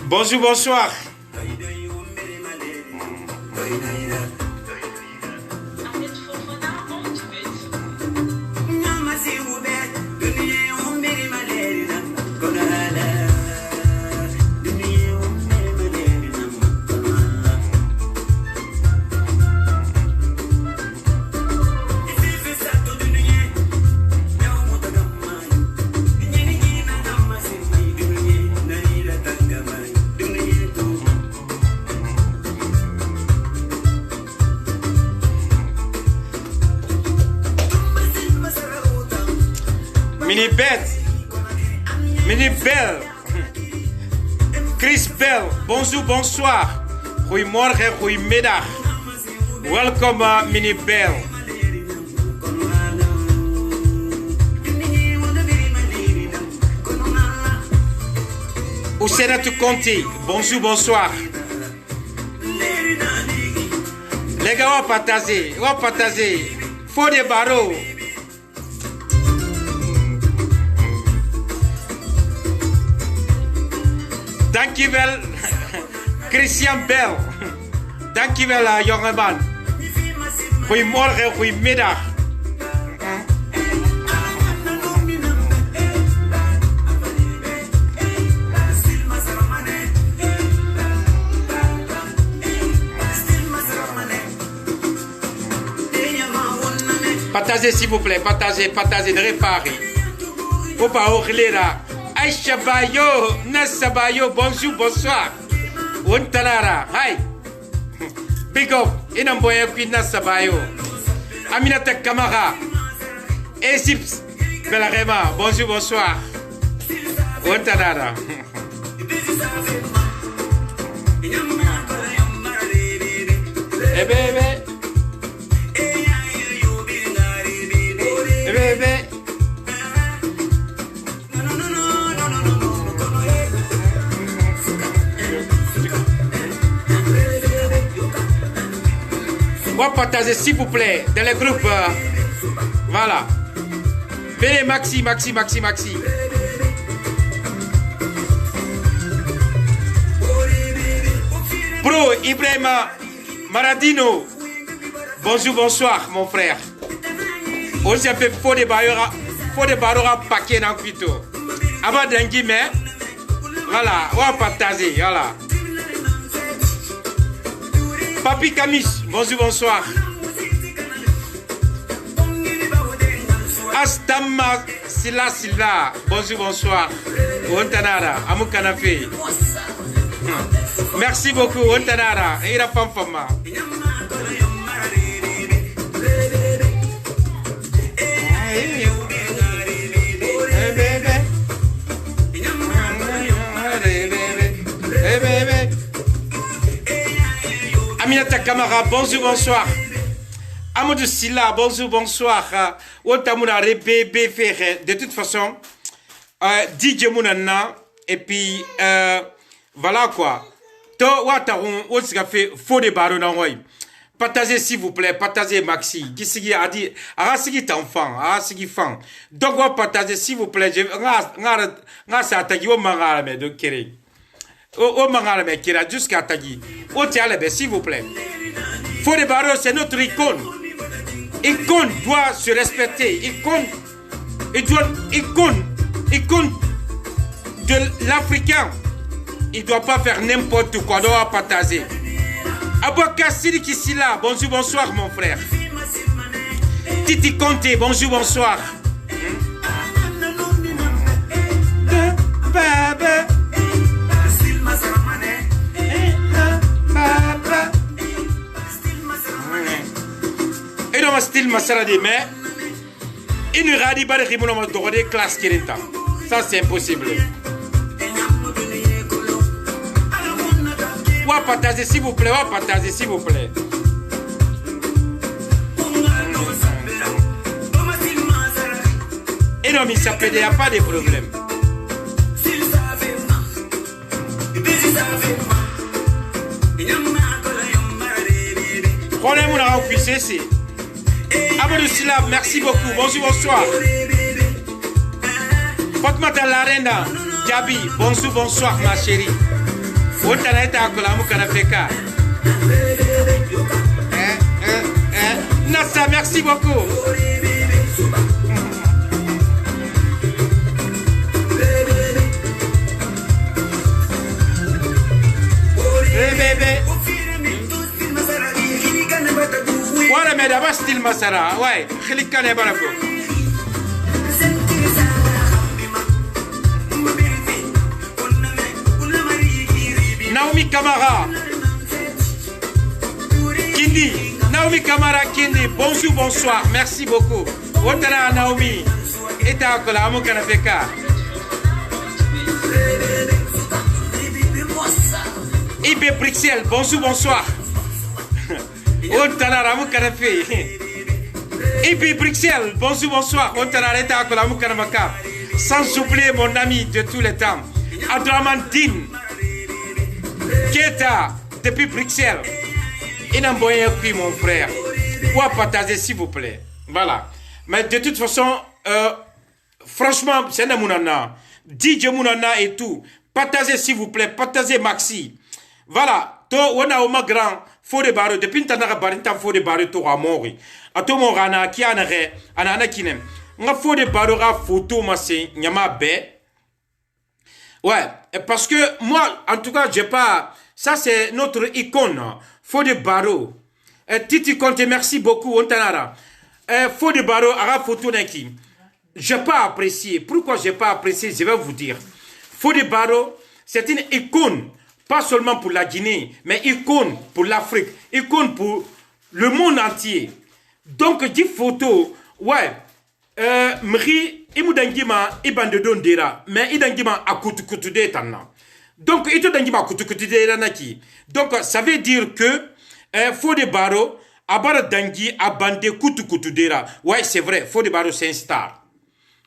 Bonjour, bonsoir. Mini Beth, Mini Bell, Chris Bell, bonjour, bonsoir. Goedemorgen, goedemiddag. Welcome, Mini Bell. Oussena Conti, bonjour, bonsoir. Les gars, on va partager. Faut des barreaux. Dankjewel, Christian Bell. Dankjewel, jongeman. Goedemorgen, goedemiddag. Partagez s'il vous plaît, partagez, ne réparez. Faut pas oublier là. Aïcha Bayo, Nassa Bayo, bonjour, bonsoir. Wontanara, hi. Big up, Inamboya Queen Nassa Bayo. Aminata Kamara, Egypte, Belarema, bonjour, bonsoir. Wontanara. Eh bébé. Eh bébé. On va partager s'il vous plaît dans les groupes. Voilà. Venez Maxi. Bro Ibrahima Maradino. Bonjour, bonsoir mon frère. On s'est fait faux de barora paquet dans le cuito. Avant d'un guillemet. Voilà, on va partager. Voilà. Papi Camis, bonjour, bonsoir. Astama Silla, bonjour, bonsoir. Ontanara, Amukanafe. Merci beaucoup, Ontanara. Et la femme. Aminata Kamara, bonjour, bonsoir. Amadou Silla, bonjour, bonsoir. Otamuna Bébé Ferré. De toute façon, DJ Mounana, et puis voilà quoi. To Watarun, Otsika fait faux des barreaux dans Roy. Partagez s'il vous plaît, partagez Maxi. Gisigi a dit, Arasigi t'enfant, Arasigi fan. Donc, on va partager s'il vous plaît. Nga sa tagi o mangala me de kere. O mangala me kera jusqu'à tagi. O tialebe s'il vous plaît. Faux des barreaux, c'est notre icône. Icône doit se respecter. Icône de l'Africain. Il ne doit pas faire n'importe quoi. On doit partager. Aboukassi Kissila, bonjour, bonsoir mon frère. Titi Conte, bonjour, bonsoir. Et dans ma style, ma salle des mains, il ne radie pas de rimono de classe qui est. Ça, c'est impossible. On va partager s'il vous plaît, Et non, mais ça peut, il n'y a pas de problème. Problème, on a refusé, c'est. Amadou Silla, merci beaucoup. Bonjour, bonsoir. Fatma Talarenda, Gabi, bonjour, bonsoir, ma chérie. Wotana ita akola amu kana feka. Nassa, merci beaucoup. Bébé. Voilà, mais d'abord, style Masara. Ouais, Khilikan est barako. Naomi Kamara. Kindi. Naomi Kamara Kindi. Bonjour, bonsoir. Merci beaucoup. Wotana Naomi. Et ta kola, amu kana feka. IB Bruxelles, bonjour, bonsoir. Wotana ramu kana fe. IB Bruxelles, bonjour, bonsoir. Wotana reta kola, amu kana maka. Sans oublier mon ami de tous les temps, Adramantine Keta, depuis Bruxelles. Il n'a pas pris mon frère. Ou à partager, s'il vous plaît. Voilà. Mais de toute façon, franchement, c'est un mounana. DJ Mounana et tout. Partagez, s'il vous plaît. Partagez, Maxi. Voilà. To, on a au grand. Faut de barre. Depuis que tu as barré, faut de barre, tu as mort. A tout mon rana, qui en a rien. Anana kinem. On a faut de barre, photo, ma c'est, nyama bé. Ouais. Parce que moi, en tout cas, j'ai pas. Ça, c'est notre icône. Fode Baro. Titi Conte, merci beaucoup. Fode Baro, ara photo n'eki. J'ai pas apprécié. Pourquoi j'ai pas apprécié? Je vais vous dire. Fode Baro, c'est une icône. Pas seulement pour la Guinée, mais icône pour l'Afrique. Icône pour le monde entier. Donc, 10 photos. Ouais. Mri, imudangima, ibandedon dira. Mais idangima akutukutu de tanna. Donc, donc, ça veut dire que Fode Baro, Abara Dangi, Abande Kutu Dera. Ouais, c'est vrai, Fode Baro, c'est un star.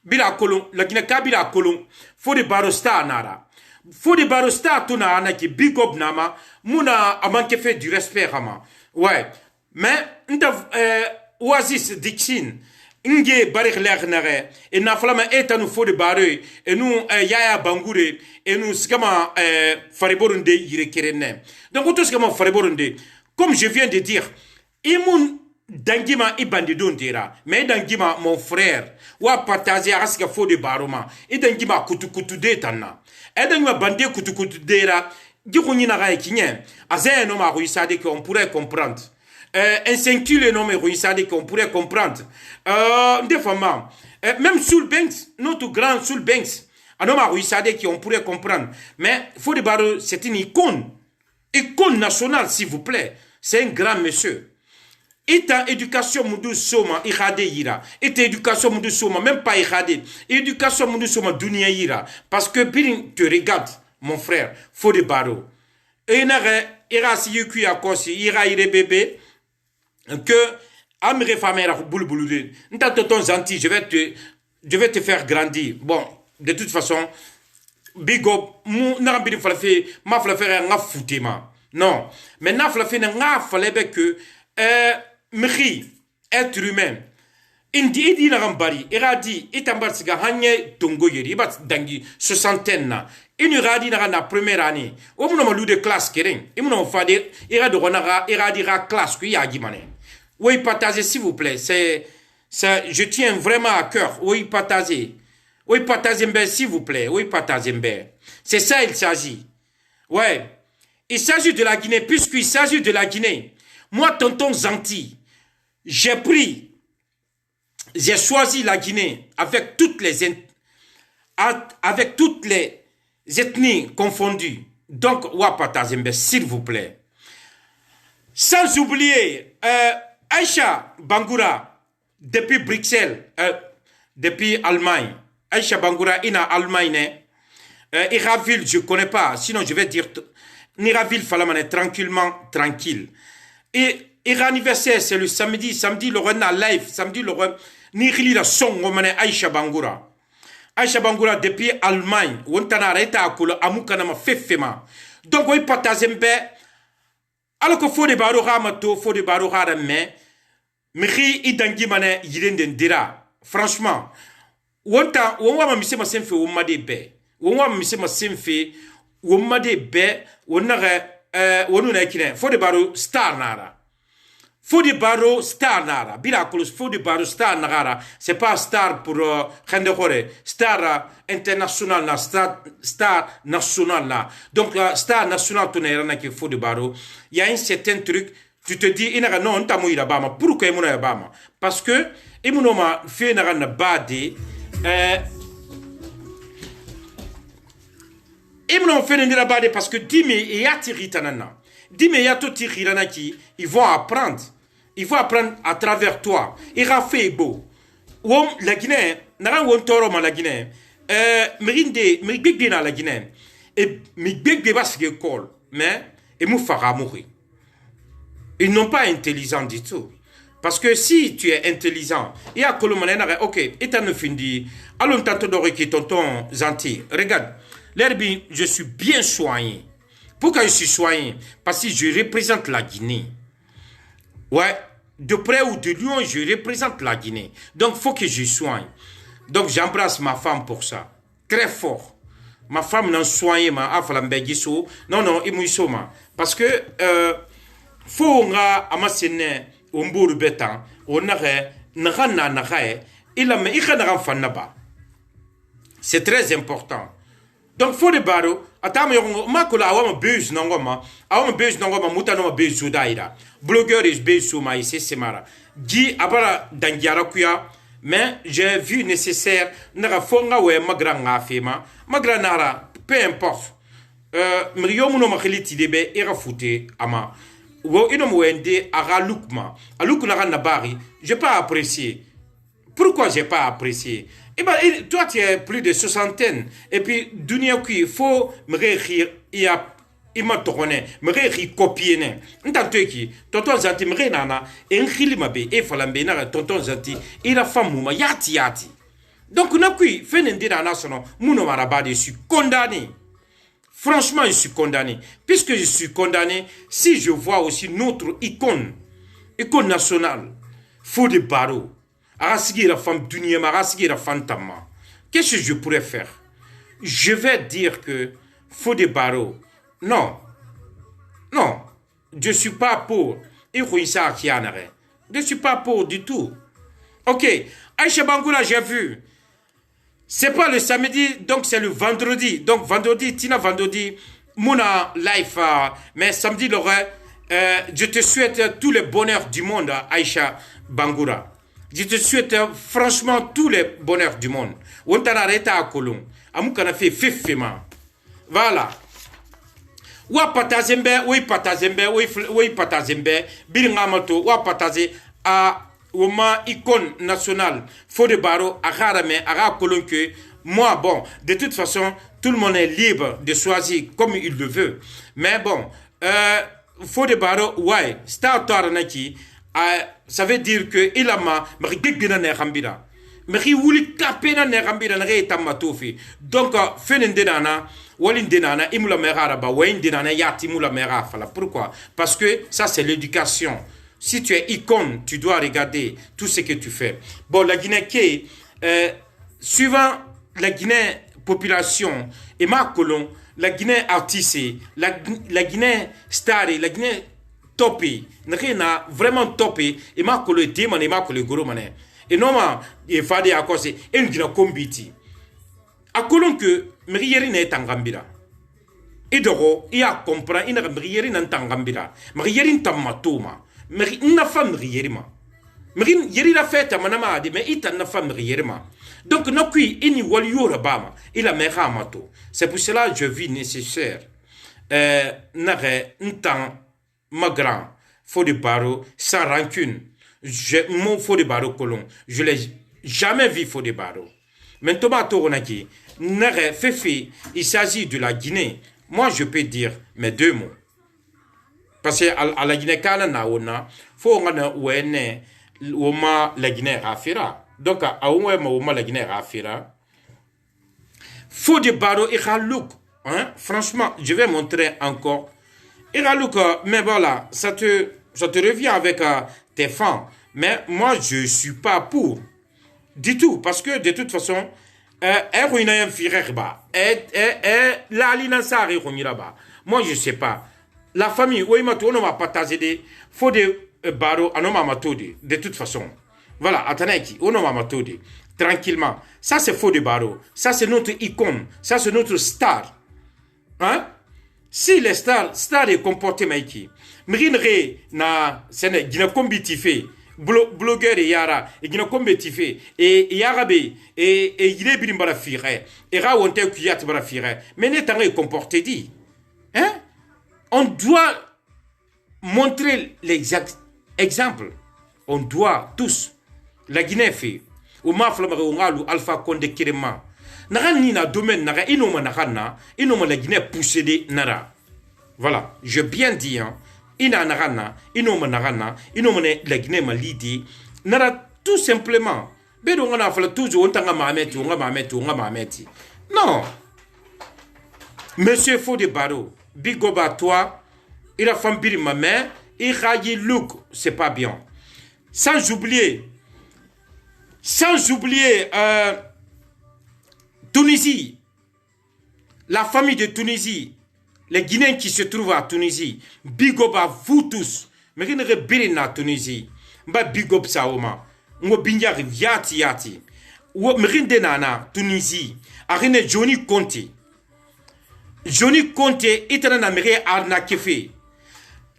Bila Kolon, la Guinée Kabila Kolon, Fode Baro star Nara. Fode Baro star Tuna Anaki, Big Up Nama, Mouna a manqué fait du respect, Rama. Ouais, mais, Oasis Dixin. Inge barik lernare et na flama etanu Fode Baro et nous Yaya Bangoure et nous skama Fariborunde yirekerene. Donc tout skama Fariborunde, comme je viens de dire, imun dangima ibandidon dira, mais dangima mon frère wa partager aska Fode Baro ma et dangima kutu de tanna. Et dangima bande kutu dira, dikuni na ga kinyen, azé no ma ruisade qu'on pourrait comprendre. Un 5 kg non mais ruissade qu'on pourrait comprendre. Des femmes, même Soul Banks, notre grand Soul Banks, un homme à ruissade qu'on pourrait comprendre. Mais Fode Baro, c'est une icône nationale, s'il vous plaît. C'est un grand monsieur. Et ta éducation mudu soma irade ira. Et ta éducation mudu soma même pas irade. Éducation mudu soma dunia ira. Parce que Birin te regarde, mon frère, Fode Baro. Et ira si yuki a kosi ira ire bébé. Que Amire Famera Boulboulou, ton gentil, je vais te faire grandir. Bon, de toute façon, big up, n'ambili falafé, ma falafé nga foutema. Non, mais na falafé nga falebe que mri être humain. Indi idi na gambari, iradi itambar siga hanye tongo yeri, ibat dangi soixantaine na. Inuradi na première année. Au moment où de classe kering, imuno fade iradi ronara iradi ra classe qui yagi mané. Oui, partagez, s'il vous plaît. Je tiens vraiment à cœur. Oui, partagez. Oui, partagez, s'il vous plaît. Oui, partagez. C'est ça, il s'agit. Ouais. Il s'agit de la Guinée, puisqu'il s'agit de la Guinée. Moi, tonton Zanti, j'ai choisi la Guinée avec toutes les ethnies confondues. Donc, ouais, partagez, s'il vous plaît. Sans oublier, Aïcha Bangoura, depuis Bruxelles, depuis Allemagne. Aïcha Bangoura, il a Allemagne. Iraville, je ne connais pas. Sinon, je vais dire. Iraville, Falamane, tranquille. Et anniversaire, c'est le samedi. Samedi, le rena live. Samedi, le rena. Nirili la son, Aïcha Bangoura. Aïcha Bangoura, depuis Allemagne. Wontana, reta akolo, amukanama, fefema. Donc, oui, partagez-moi. Alors que Fode Baro Ramato, Fode Baro Ramé, Mri idangi mane yirenden dira. Franchement, wonta wonwa ma mise ma senfe wo made be. Wonwa ma mise ma senfe womade be wonuna kine fo de baro star nara. Fo de baro star nara. Biraculous fo de baro star nara. C'est pas star pour star international na star national là. Donc star national tonera na ki fo de baro. Il y a un certain truc. Tu te dis ina non tamu ira bama. Pourquoi imuna bama? Parce que imunoma fe na bade imuna fe na bade parce que dime et atiritanana. Dime et atotirirana qui ils vont apprendre. Ils vont apprendre à travers toi. Il a fait beau. Wom la Guinée, n'a won toro ma la Guinée. Merinde, big na la Guinée. Et big de bas école, mais et mou fera mourir. Ils n'ont pas intelligent du tout. Parce que si tu es intelligent, il y a Colomane, ok, et t'as ne fini. Allons tantôt d'oreille qui tonton gentil. Regarde, l'herbe, je suis bien soigné. Pourquoi je suis soigné? Parce que je représente la Guinée. Ouais, de près ou de loin, je représente la Guinée. Donc, il faut que je soigne. Donc, j'embrasse ma femme pour ça. Très fort. Ma femme n'a soigné ma affalambegiso. Non, non, il m'a ma. Parce que, faut nga amasene omburu betan, onare, nagana nagae, il a me ikana fanaba. C'est très important. Donc, faut de baro, atama yongo, makula awama buzz nangoma, awama buzz nangoma, mutanoma buzz sudaira. Blogueur is buzz suma ici, semara. Gi abara dangiara kuya, mais j'ai vu nécessaire, nara fonga we magranga fema, magranara, peu importe. Mriomuno makhiliti debe, ira fute, ama. Wo inom wende, ara lukma. A lukna nabari, j'ai pas apprécié. Pourquoi j'ai pas apprécié? Eh ben, toi, tu es plus de soixantaine. Et puis, dunia qui faut me réécrire, il m'a tourné, me réécrire, copier. N'entends qui, tonton Zanti, me rénana, et un khilimabe, et falambe, tonton Zanti, il a femme mouma, yati. Donc, on a qui, fait un dina sono, mouno marabade, je suis condamné. Franchement, je suis condamné. Puisque je suis condamné, si je vois aussi notre icône nationale, Faux de Baro, Arasigi la femme dunia, Arasigi la femme tama. Qu'est-ce que je pourrais faire? Je vais dire que Faux de Baro, non, je ne suis pas pour. Je ne suis pas pour du tout. Ok, Aïcha Bangoula, j'ai vu. C'est pas le samedi, donc c'est le vendredi. Donc vendredi, Tina vendredi, Mouna life, mais samedi, je te souhaite tous les bonheurs du monde, Aïcha Bangoura. Je te souhaite franchement tous les bonheurs du monde. On t'a arrêté à Colomb. Amoukana fait fifema. Voilà. Wa patazembe, oui patazembe, bilingamato, wa pataze a Oma icône nationale, Faux de Baro, Agarame, Ara Colomb que moi, bon, de toute façon, tout le monde est libre de choisir comme il le veut. Mais bon, Faux de Baro, ouais, Star Taranaki, ça veut dire que il a ma, mais wuli kapena ne rambira na reta matofi donc fenendenana walindenana imula mera ba waindenana yati mula mera fala. Pourquoi? Parce que ça c'est l'éducation. Si tu es icône, tu dois regarder tout ce que tu fais. Bon, la Guinée qui suivant la Guinée population et ma colon, la Guinée artiste, la Guinée star, la Guinée topé, n'a vraiment topé et ma colon démon et ma colon goro mané. Et non, il fallait à cause une Guinée combiti. À colon que Mrieri n'est en gambira. Et d'oro, il a compris, il n'a Mrieri n'a en gambira. Mrieri tamatoma. Mri n'a femme rierima. Mri yeri la fête à manama de mais ita n'a femme rierima. Donc n'a qui ini waliora bama. Il a mera mato. C'est pour cela que je vis nécessaire. N'arrête un temps ma grand. Faux de Baro sans rancune. Mon Faux de Baro colon. Je l'ai jamais vu Faux de Baro. Maintenant toronaki. N'arrête fait. Il s'agit de la Guinée. Moi je peux dire mes deux mots. Parce que à la Guinée, quand on a, faut qu'on a la Guinée rafira. Donc, à la Guinée rafira. Faux de Baro et Ralouk. Franchement, je vais montrer encore. Et Ralouk, mais voilà, ça te revient avec tes fans. Mais moi, je ne suis pas pour. Du tout. Parce que de toute façon, Moi, je sais pas. La famille, oui, on m'a partagé des faux de baro, on m'a de toute façon. Voilà, attendez, on m'a tranquillement. Ça, c'est faux de baro. Ça, c'est notre icône. Ça, c'est notre star. Hein? Si les stars est comporté, Maïki, Mrinre, na, c'est gina combitifé. Blogueur et yara et gina combitifé et yarabe et il est bien bara fire et rawonte kuyat bara fire mais n'est pas comporté dit hein. On doit montrer l'exemple. On doit tous. La Guinée fait. Au maflamare au ngalu Alpha Condé Kirema. Nara ni na domaine nara inoma narana inoma la Guinée poussé de nara. Voilà, je bien dit hein. Ina narana inoma narana inoma la Guinée malidi nara tout simplement. Bedo ngana fala toujours on tanga mameti on mameti. Non. Monsieur Fodé Baro, big up à toi, il a fait bir ma mère, il a dit look, c'est pas bien. Sans oublier, Tunisie, la famille de Tunisie, les Guinéens qui se trouvent à Tunisie, big up à vous tous. Mais qui ne rebelle na Tunisie, mba big up ça oma, ngo binyari yati, ou mrinde na Tunisie, arine Johnny Conte. Johnny Conte itana na mere arnaqué fait.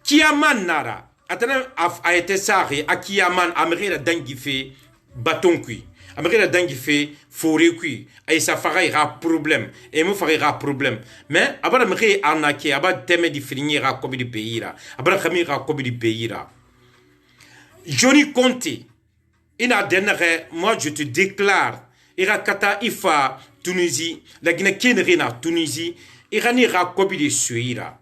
Kiaman nara atana a été saré a Kiaman amere la dangi fait bâton kui. Amere la dangi fait forêt kui. Et ça fera problème. Et me fera problème. Mais abara mere arnaqué aba teme di finir à comme du pays là. Abara kamira comme du pays là. Johnny Conte ina dernière moi je te déclare ira kata ifa Tunisie la Guinée kenrina Tunisie irani ra kobi de suira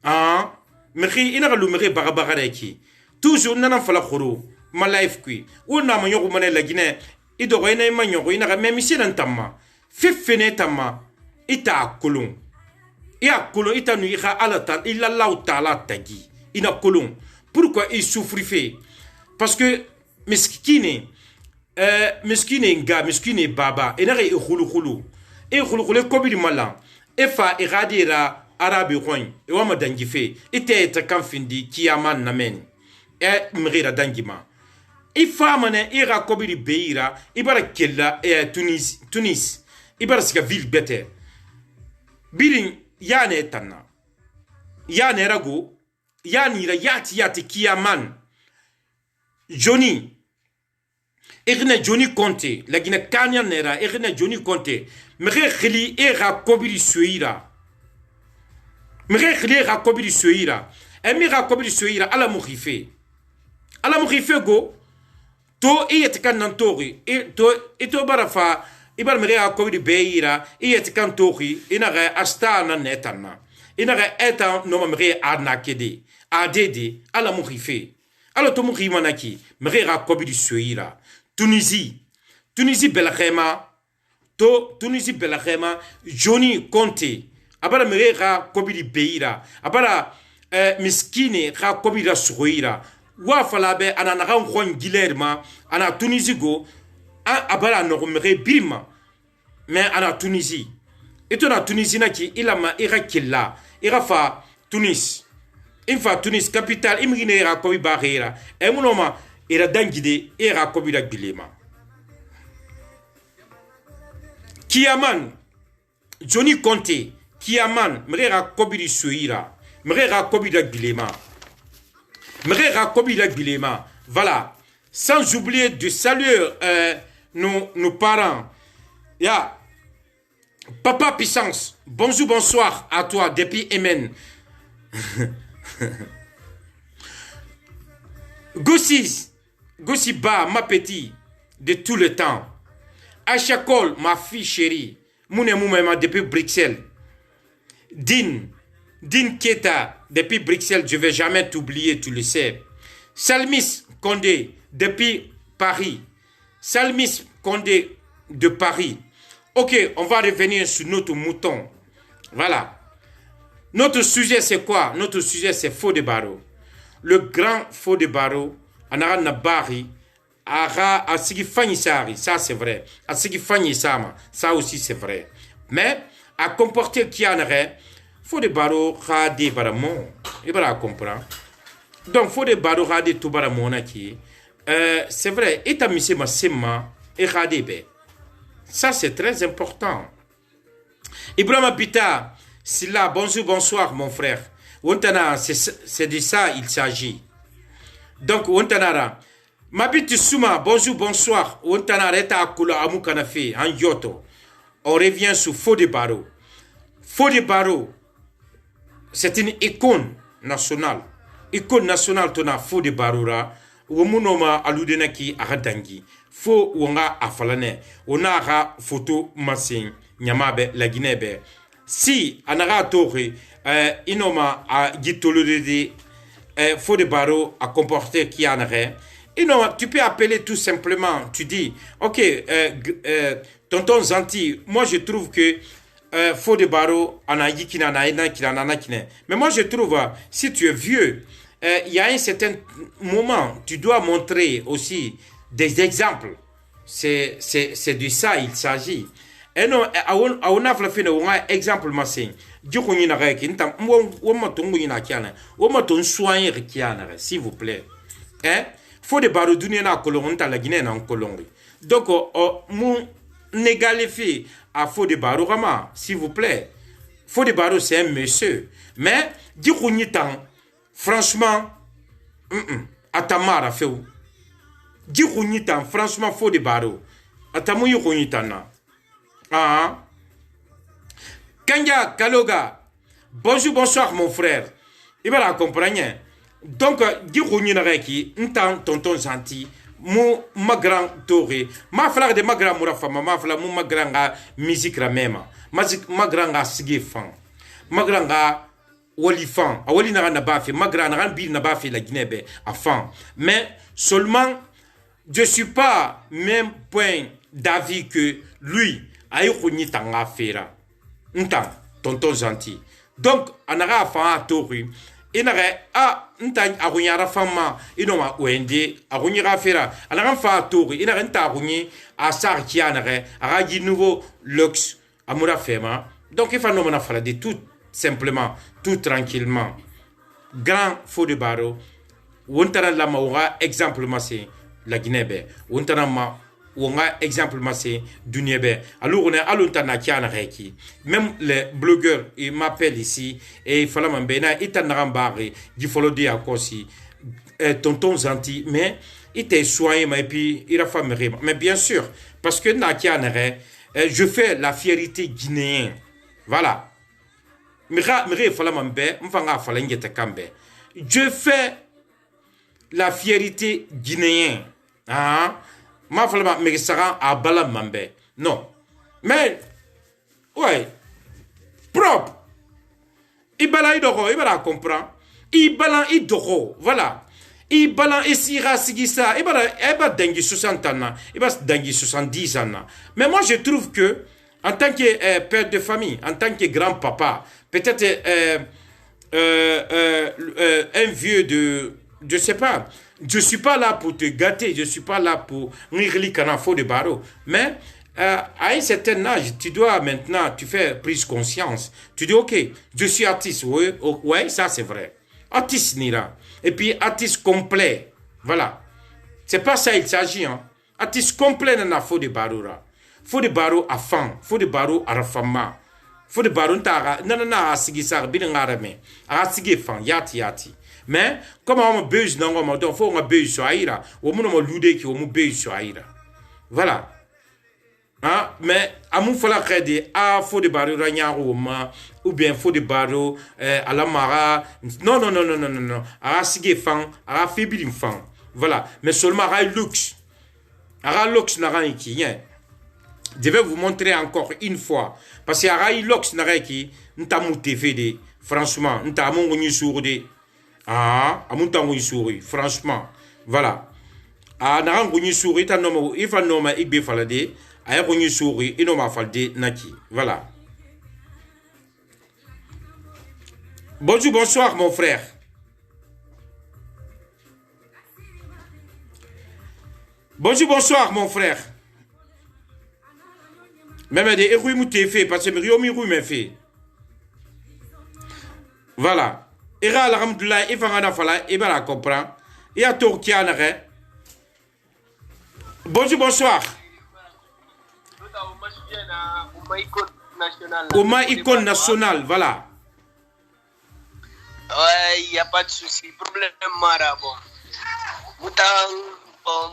ah meri ina lu meri barabara ki toujours nana fala khoro ma life qui on na manyo ko la Guinée ido ina manyo ko ina même ici nan tamma fefene tamma ita kolon ita nu ira alata illa Allah taala tagi ina kolon pourquoi il souffre fait parce que miskine miskine baba ina re khulu kobi malan efa iradira arabi roin e wama dangife ite kan findi kiyaman namen mrira dangima ifa mane ira kobiri beira ibara kella Tunis ibara sika ville bete birin yane tanna yane rago yani ra yati kiyaman Johnny Conte la Guinée Kanya nera Johnny Conte mre khili era kobiri suira emira kobiri suira ala mukhife go to iyet kan nantori to barafa ibar mre kobiri beira iyet kan tori ina ga astana netana ina ga eta no mre arnakede adede ala mukhife ala to mukhimanaki mre kobiri suira Tunisie Belkhema Tunisie Belkhema Johnny Conte abara mere ra kobiri beira abara miskine ra kobira suira wa falabe anana ran khon gilerma ana Tunisie go abara no mere birima mais ana Tunisie eto na Tunisie na ki ilama ira killa ira fa Tunis infa Tunis capitale imgine ra kobi barira e munoma ira dangide ira kobira gilema Kiaman Johnny Conte Kiaman mrera kobiri suira mrera kobira gilema voilà sans oublier de saluer nos parents ya papa puissance bonsoir à toi depuis Yemen Gossi Ba ma petite de tout le temps Achakol, ma fille chérie, Mouma depuis Bruxelles. Din Keta, depuis Bruxelles, je ne vais jamais t'oublier, tu le sais. Salmis Condé, depuis Paris. Salmis Condé de Paris. Ok, on va revenir sur notre mouton. Voilà. Notre sujet, c'est quoi? Notre sujet, c'est Fodé Baro. Le grand Fodé Baro, Anara Nabari, asigi fanyi sari, ça c'est vrai. Asigi fanyi sama, ça aussi c'est vrai. Mais à comporter qui en aurait, faut des barreaux radés baramon. Il va comprendre. Donc faut des barreaux radés tout baramon qui. C'est vrai. Et t'as mis ma sema et radé. Ça c'est très important. Ibrahim Abita, Silla, bonjour, bonsoir mon frère. Wontana, c'est de ça il s'agit. Donc Wontanara. Mabiti Souma, bonjour, bonsoir. Wontana reta akula amukanafe en yoto. On revient sur Fodé Barreau. Fodé Barreau, c'est une icône nationale. Icône nationale tona Fodé Barreau ra. Womunoma aludenaki aradangi. Fo wonga afalane. Ona aga photo masin nyamabe la Guinée. Si anara tore inoma a gitolode Fodé Barreau a comporté qui en aurait. Tu peux appeler tout simplement, tu dis, ok, tonton Zanti, moi je trouve que Fodé Barreau en a dit qu'il en a un. Mais moi je trouve, si tu es vieux, il y a un certain moment, tu dois montrer aussi des exemples. C'est de ça il s'agit. Et non, on a fait un exemple, s'il vous plaît. Hein? Fodé Barreau d'une na colon ta la Guinée en Colombie. Donc mon négalifie à Fodé Barreau Rama, s'il vous plaît. Fodé Barreau c'est un monsieur, mais du temps, franchement, atamara fait où? Du temps, franchement Fodé Barreau, atamu na. Ah. Kanya Kaloga, bonjour, bonsoir mon frère. Il va la comprendre. Donc, Girouni Nareki, tonton Zanti, ma grand toré, ma frère de ma grand mourafama, ma frère, ma grand musique la même, ma grand sigifan, ma grand walifan, a wali na bafi, ma grand bil na bafi la Guinée, afan. Mais seulement, je suis pas même point d'avis que lui, a eu tanga fera. Tonton Zanti. Donc, anara afan a toré. Inare nta agunyara fama inoma wende agunyira fera alaran fa tori inare nta agunyi a sarkianare araji nouveau lux amura fema. Donc il faut nous faire de tout simplement, tout tranquillement. Grand Fodé Barreau wontana la maura exemple massé la Guinée wontana ma wonga exemple massé Duniebe. Alors on est à l'ontana kiana reki. Même les blogueurs ils m'appellent ici et il fallait m'embêter. Ils t'en rembari. Il faut le dire aussi. Tonton Zanti, mais il était soigné et puis il a fait me rire. Mais bien sûr, parce que na je fais la fierté guinéenne. Voilà. Je fais la fierté guinéenne. Ah. Ma falama me sera à bala mambe. Non. Mais, ouais. Propre. Ibala idoro, ibala comprend. Ibala idoro, voilà. Ibala esira sigisa, ibala dengi 60 ans, ibala dengi 70 ans. Mais moi je trouve que, en tant que père de famille, en tant que grand-papa, peut-être un vieux de, je sais pas, je ne suis pas là pour te gâter, je ne suis pas là pour m'irriter quand il faut des barreaux. Mais à un certain âge, tu dois maintenant, tu fais prise conscience. Tu dis, ok, je suis artiste, oui, ouais, ça c'est vrai. Artiste Nira. Et puis artiste complet. Voilà. C'est pas ça il s'agit. Hein. Artiste complet dans la Fodé Barreau. Fodé Barreau à fan, Fodé Barreau à rafama. Fodé Barreau n'a à sigi ça, bien n'arame. À sigi fan, yati. Mais, comme on buzz dans le monde, il faut qu'on buzz sur Aïra. Ou on a l'idée qui on buzz sur Aïra. Voilà. Hein? Mais, à mon fala crédit, Fodé Barreau ou bien Fodé Barreau à la Mara. Non. À sigi fan, à fébrile fan. Voilà. Mais seulement à luxe. À luxe n'a rien qui est. Je vais vous montrer encore une fois. Parce que à luxe n'a rien qui, n'ta mouté fédé. Franchement, n'ta mon gagné sur des. Ah, à mon temps souris, franchement, voilà. Ah, n'a rien souris, t'as nommé, il va nommer Igbe Falade, a rien souris, il nomme Falade Naki, voilà. Bonjour, bonsoir, mon frère. Bonjour, bonsoir, mon frère. Même des héros m'ont fait, parce que Rio m'a fait. Voilà. Ira alhamdulillah, il va en faire, il va la comprendre. Il y a tout qui en a. Bonjour, bonsoir. Oma icône nationale, voilà. Ouais, il n'y a pas de souci. Problème, Mara, bon. Moutan,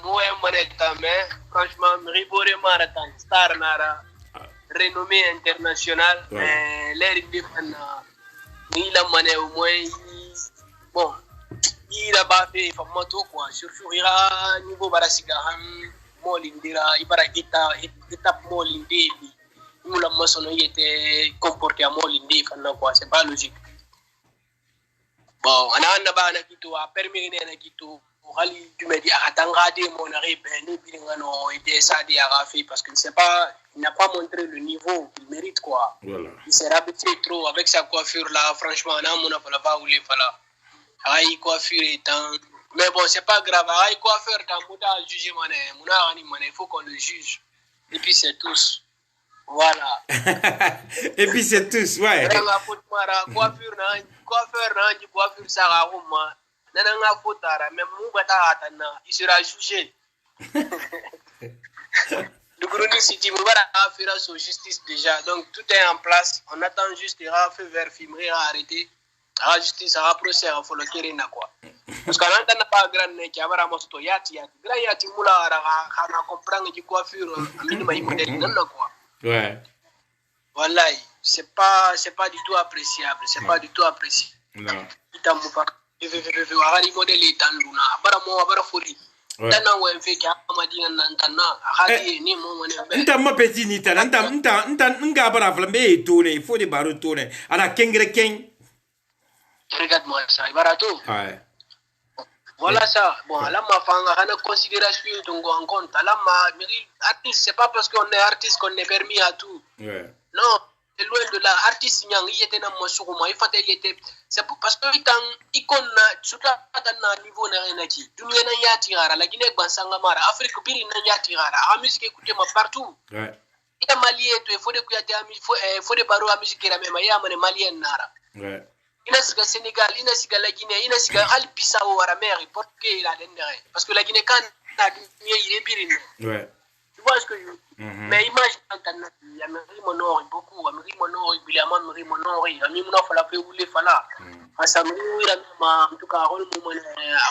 moi, mais franchement, Ribore Marathon, Star Nara, renommée internationale, l'air indépendant, il a mané au moins, bon, il a battu, il faut moto, quoi. Surtout, il a niveau Barasigahan, Molindira, il va étape Molindi, nous la maçon, il était comporté à Molindi, quoi, c'est pas logique. Bon, on a ba na kitu a permis na kitu hali du medi a tangade mon arrive ne bilingano et ça dit a fait parce que c'est pas il n'a pas montré le niveau qu'il mérite quoi. Voilà. Il s'est rabaissé trop avec sa coiffure là franchement na mon a pas voulu fala. Ay coiffure étant mais bon c'est pas grave ay coiffure ta muda juger mané muna ani mané il faut qu'on le juge et puis c'est tous. Voilà. Et puis c'est tous, ouais. Coiffure ça même il sera jugé. Le Gruni City va faire sa justice déjà. Donc tout est en place. On attend juste qu'il feu vert filmer arrêter. La justice a procès à follow Kerina quoi. Parce qu'on n'entend pas grand nez qui a vraiment mosto yati. Grand yati moula à comprendre que coiffure minimum modèle non quoi. Ouais. Voilà, c'est pas du tout appréciable, c'est pas du tout appréciable. Non. Ntama petit nita, nta bara flambe tourner, il faut des barreaux tourner. Ana kengre keng. Regarde-moi ça, barato. Ouais. Voilà ça. Bon, là ma femme a une considération donc en compte. Là ma artiste, c'est pas parce qu'on est artiste qu'on est permis à tout. Ouais. Non, c'est loin de là. Artiste il était dans mon souroma, il fallait il était c'est parce que il icône surtout dans niveau na renati. Dunia na yati gara, la Guinée bansanga mara, Afrique biri na yati gara. La musique écoutée ma partout. Ouais. Il y a malien il faut des kuyate faut des baro à musique la même ya mané malien nara. Ouais. Inasiga Sénégal, inasiga la Guinée, inasiga Al Bissau wara mère porte que la dendere parce que la Guinée quand na il est birine. Ouais. Tu vois ce que je veux dire? Mais imagine il y a Meri Monori beaucoup, Meri Monori, Biliaman Meri Monori, Ami Mouna fala pe oule fala. Asa Meri en tout cas rôle moment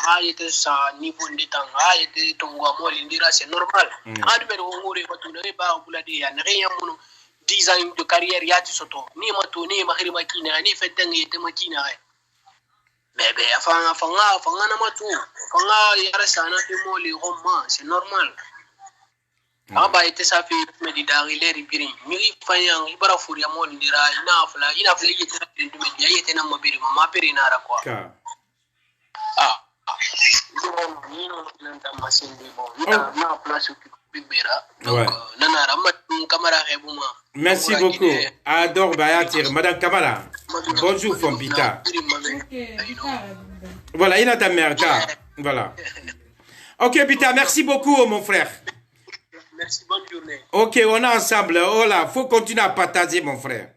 a été sa niveau de temps, a été tongo mo lindira c'est normal. A de ngore ko tu ne ba oula de ya rien mono 10 ans de carrière ya tu soto. Ni ma to ni ma khiri makina ni feteng yete makina. Mais ben afanga na matu. Afanga yara sana te mo les romans, c'est normal. Aba ite sa fi medidari le ribiri miri fanyang ibara furia mo ndira ina fla yete ndu media yete na mabiri mama peri nara kwa ni no nanta masindi bon na place bibera donc nana ramat camara rebuma. Merci beaucoup. Adore Bayatir, Madame Kamala. Bonjour Fompita. Voilà, il a ta mère. Voilà. Ok, Pita, merci beaucoup, mon frère. Merci, bonne journée. Ok, on est ensemble. Oh là, faut continuer à partager, mon frère.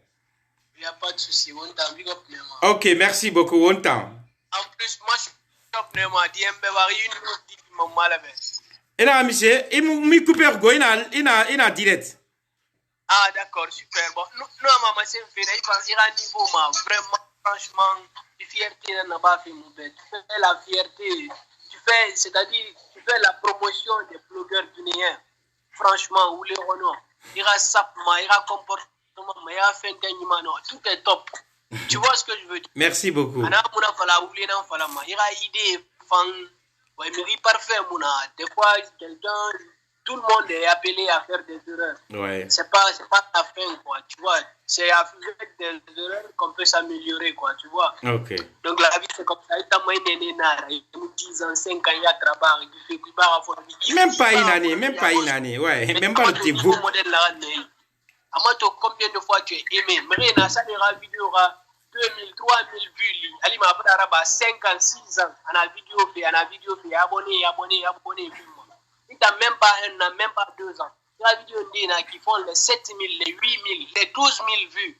Il n'y a pas de souci. On t'en big up, ok, merci beaucoup. On t'en. En plus, moi, je suis up, et là, monsieur, il coupe il a direct. Ah, d'accord, super. Bon, nous, maman, c'est fait. Il pense à niveau, vraiment, franchement, fierté, n'a pas fait mon bête. Tu fais la fierté. C'est-à-dire, tu fais la promotion des blogueurs guinéens. Franchement, où les Renault, il y a sapement, il y a comportement, il y a fin de tout est top. Tu vois ce que je veux dire? Merci beaucoup. Il y a idée, mais parfait, des fois, quelqu'un, tout le monde est appelé à faire des erreurs. Ouais. C'est pas la fin, quoi, tu vois. C'est avec des erreurs qu'on peut s'améliorer, quoi, tu vois. Ok. Donc la vie, c'est comme ça. Il y a 10 ans, 5 ans, il y a travail. Même pas une année, ouais. Même pas le petit bout. Amato, combien de fois tu es aimé? Mais il y a ça, des vidéos, 2000, 3000 vues. Ali m'a fait 5 ans, 6 ans. On a vidéo fait, abonné. Il n'a même pas un an, même pas 2 ans. La vidéo qui font les 7000, les 8000, les 12000 vues.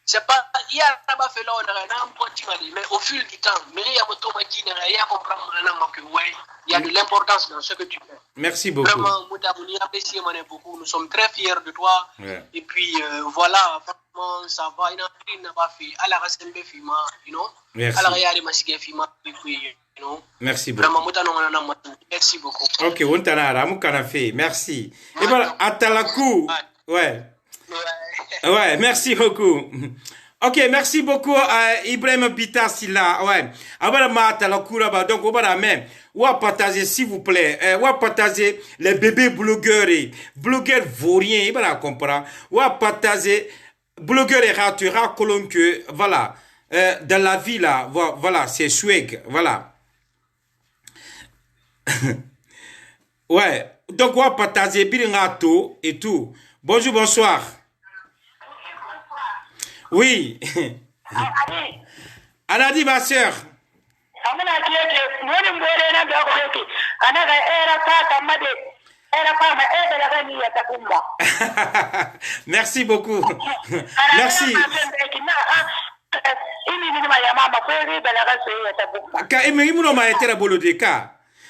C'est pas, il y a pas fait là, on a un continue, mais au fil du temps, mais il y a beaucoup de gens qui comprendre que ouais, il y a de l'importance dans ce que tu fais. Merci beaucoup. Vraiment, Moutamouni, apprécie beaucoup. Nous sommes très fiers de toi. Ouais. Et puis voilà, franchement, ça va. Il n'a pas fait. À la Rassemble Fima, you know. Merci. À la Réalité Massique Fima, you know. Merci beaucoup. Vraiment, Moutamouni, merci beaucoup. Ok, on t'a ramu fait. Merci. Et voilà, Atalakou. Ouais. Ouais, merci beaucoup. Ok, merci beaucoup à Ibrahim Pita Silla. Ouais. Abara mata la kuraba donc on va même. Ou à partager s'il vous plaît. Ou à partager les bébés blogueurs vauriens, il va comprendre. Ou à partager blogueurs et ratura colon que voilà. Dans la vie là, voilà, c'est swag, voilà. Ouais. Donc on va partager bilingato et tout. Bonjour, bonsoir. Oui. Anadi, ma soeur. Merci beaucoup. Merci.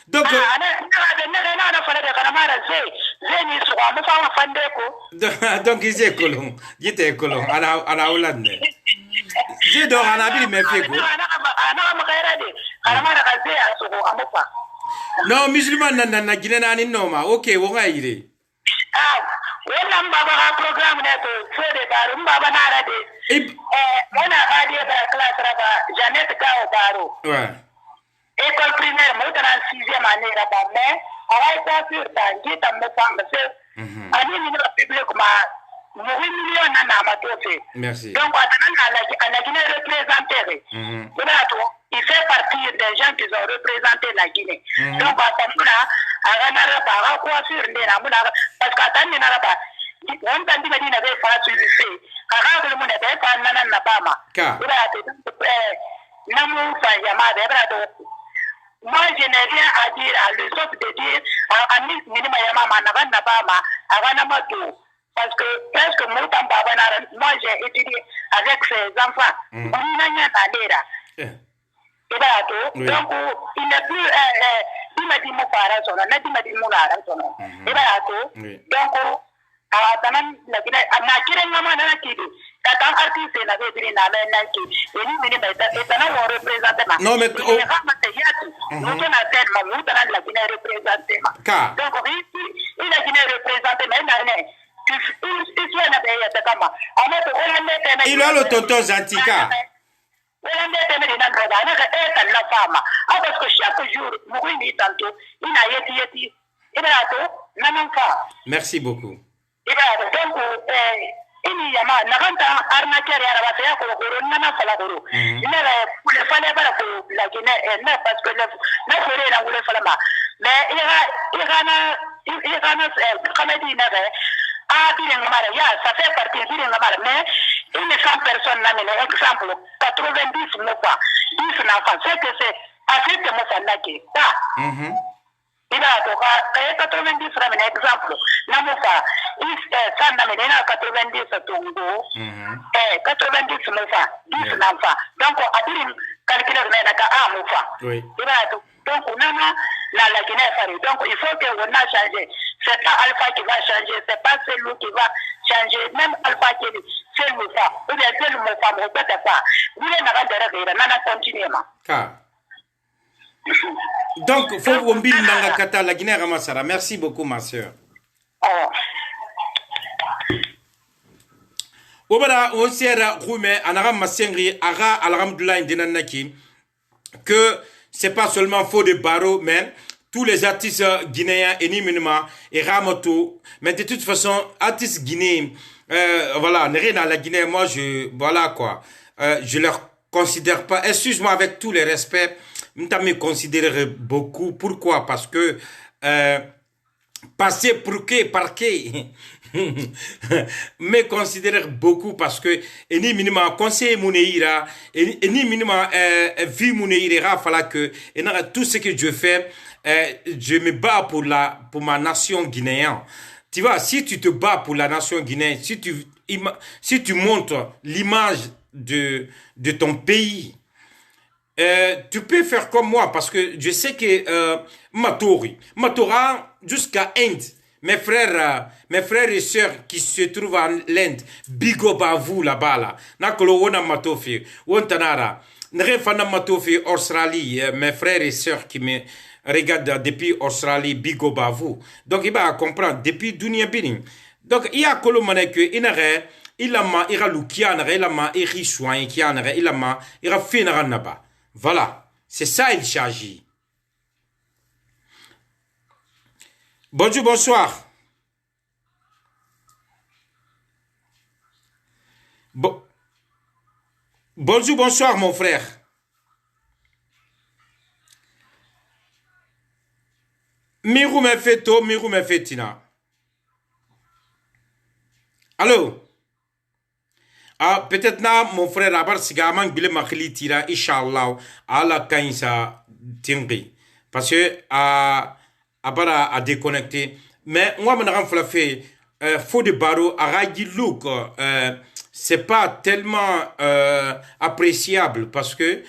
Donc, donc il est colon. Il était colon. À Hollande. J'ai donc un habit mais fait quoi? Non, musulman na Guinée na ni noma. Ok, on va y aller. Wannan baba programme ne to sai da baro baba na rade wana ade da class raba Janet Kao baro ouais école primaire mo tana 6e année raba mais awai ta sur ta ngita mo fanga se ani ni na public ma mo million na ma to fait merci donc ana Guinée représenté il fait partie des gens qui ont représenté la Guinée donc à ce moment-là agana raba ko sur ndena muna parce que atani na raba on t'a dit que n'avait pas suivi car le monde n'avait pas nana bama namu fayama de moi je n'ai rien à dire à le sauf de dire à minima yama na bama agana matou parce que presque moi j'ai étudié avec ses enfants donc il n'est plus il m'a dit mon parent son on a dit m'a dit mon parent son donc tanan la gina na kiran mama na kidi ta kan artiste na be biri na men na ki ni mini ba ta tanan wo representer ma non mais o ha ma te yati no to na ten ma mu tanan la gina representer ma donc il la gina representer ma na ne tu na be ya ta kama ama to ona ne te il a le tonton Zantika ona ne te me na droga na ka e ta la fama parce que chaque jour mu ni tanto ina yeti ina to nanan fa merci beaucoup. Donc, il y a un arnaqueur à la bataille pour le nana falagoro. Il y a le fallait pour la Guinée, parce que le forêt n'a voulu faire. Mais il y a un comédie n'avait. Ah, bien, ça fait partie de la mais une 100 personnes n'a mis exemple 90 mois, 10 enfants. C'est que c'est assez de mots il a 90 francs, un exemple. Namufa, ça n'a pas 90 tongo, 90 mofa, 10 enfants. Donc, à dire, calculer le mofa. Oui. Donc, on a la Guinée. Donc, il faut qu'on a changé. C'est pas Alpha qui va changer, c'est pas celui qui va changer. Même Alpha qui dit, c'est le mofa. Ou bien c'est le mofa, mais peut-être pas. Vous n'avez pas de règle, on a continué. Donc, faut vous mbili nanga kata la Guinée Ramassara. Merci beaucoup, ma soeur. Obara, on sera roumé, anagam masengri, ara alhamdoulilah indinanaki, que c'est pas seulement faux de barreau, mais tous les artistes guinéens, Enimima et Ramoto, mais de toute façon, artistes guinéens, voilà, n'est rien à la Guinée, moi, voilà quoi, je leur considère pas, excuse-moi avec tous les respects, je me considérerais beaucoup. Pourquoi? Parce que passer pour que, par que, me considère beaucoup parce que eni minima conseil muneira eni minima vie muneira fala que et tout ce que je fais je me bats pour ma nation guinéenne. Tu vois, si tu te bats pour la nation guinéenne, si tu montres l'image de ton pays, tu peux faire comme moi parce que je sais que Matora jusqu'à Inde, mes frères et sœurs qui se trouvent en l'Inde, big up à vous là-bas là. Nakolo wona matofi, wontanara. Nrefana matofi Australie, mes frères et sœurs qui me regardent depuis Australie, big up à vous. Donc il va comprendre depuis Dunia Bini. Donc il y a kolo maneke inare, ilama ira lukianare, ilama iri soin kianare, ilama ira finara naba. Voilà, c'est ça il s'agit. Bonjour, bonsoir. Bonjour, bonsoir mon frère. Mirou me fait to, mirou me fait tina. Allô? Ah, peut-être na mon frère abar sigaman bile makhili tira inshallah ala kainsa tingri parce que abara a déconnecté mais moi m'en fala fait faux de baro aragi look c'est pas tellement appréciable parce que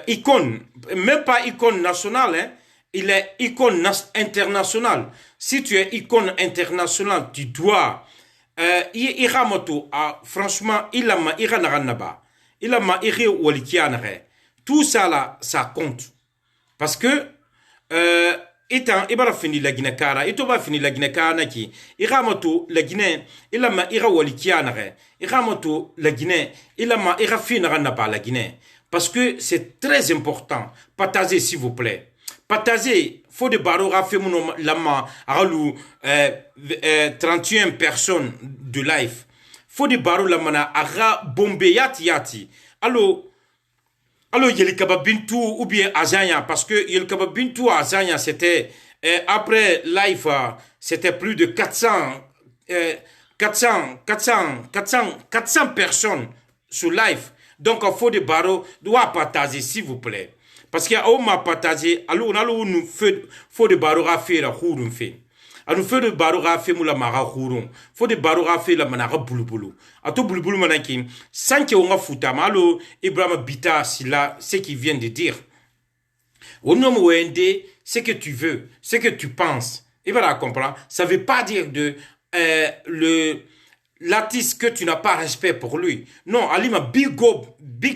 icône même pas icône nationale hein, il est icône international. Si tu es icône international tu dois franchement, il a tout ça là, ça compte. Parce que, il va finir la Guinée, il va finir la Guinée, il la Guinée, il a la Guinée, il a finir la Guinée. Parce que c'est très important. Partagez, s'il vous plaît. Partagez. Faut de baro a fait mon lama alou 31 personnes de live. Faut de baro la mana ara bombe yati. Allo yel kababintu ou bien azanya parce que yel kababintu azanya c'était après live c'était plus de 400 personnes sur live. Donc il faut de baro doit partager s'il vous plaît. Parce qu'il y a m'a partagé, alors on nous fait, faut de barora faire la roue fait. A nous fait de barora fait moula mara roue. Faut de barora fait la manara boulou. A tout boulou manaki. Sans que on a fouta, malo, Ibrahim Bita, si là, ce qu'il vient de dire. Au nom OND, ce que tu veux, ce que tu penses. Il va la comprendre. Ça veut pas dire de, l'artiste que tu n'as pas respect pour lui. Non, Ali m'a big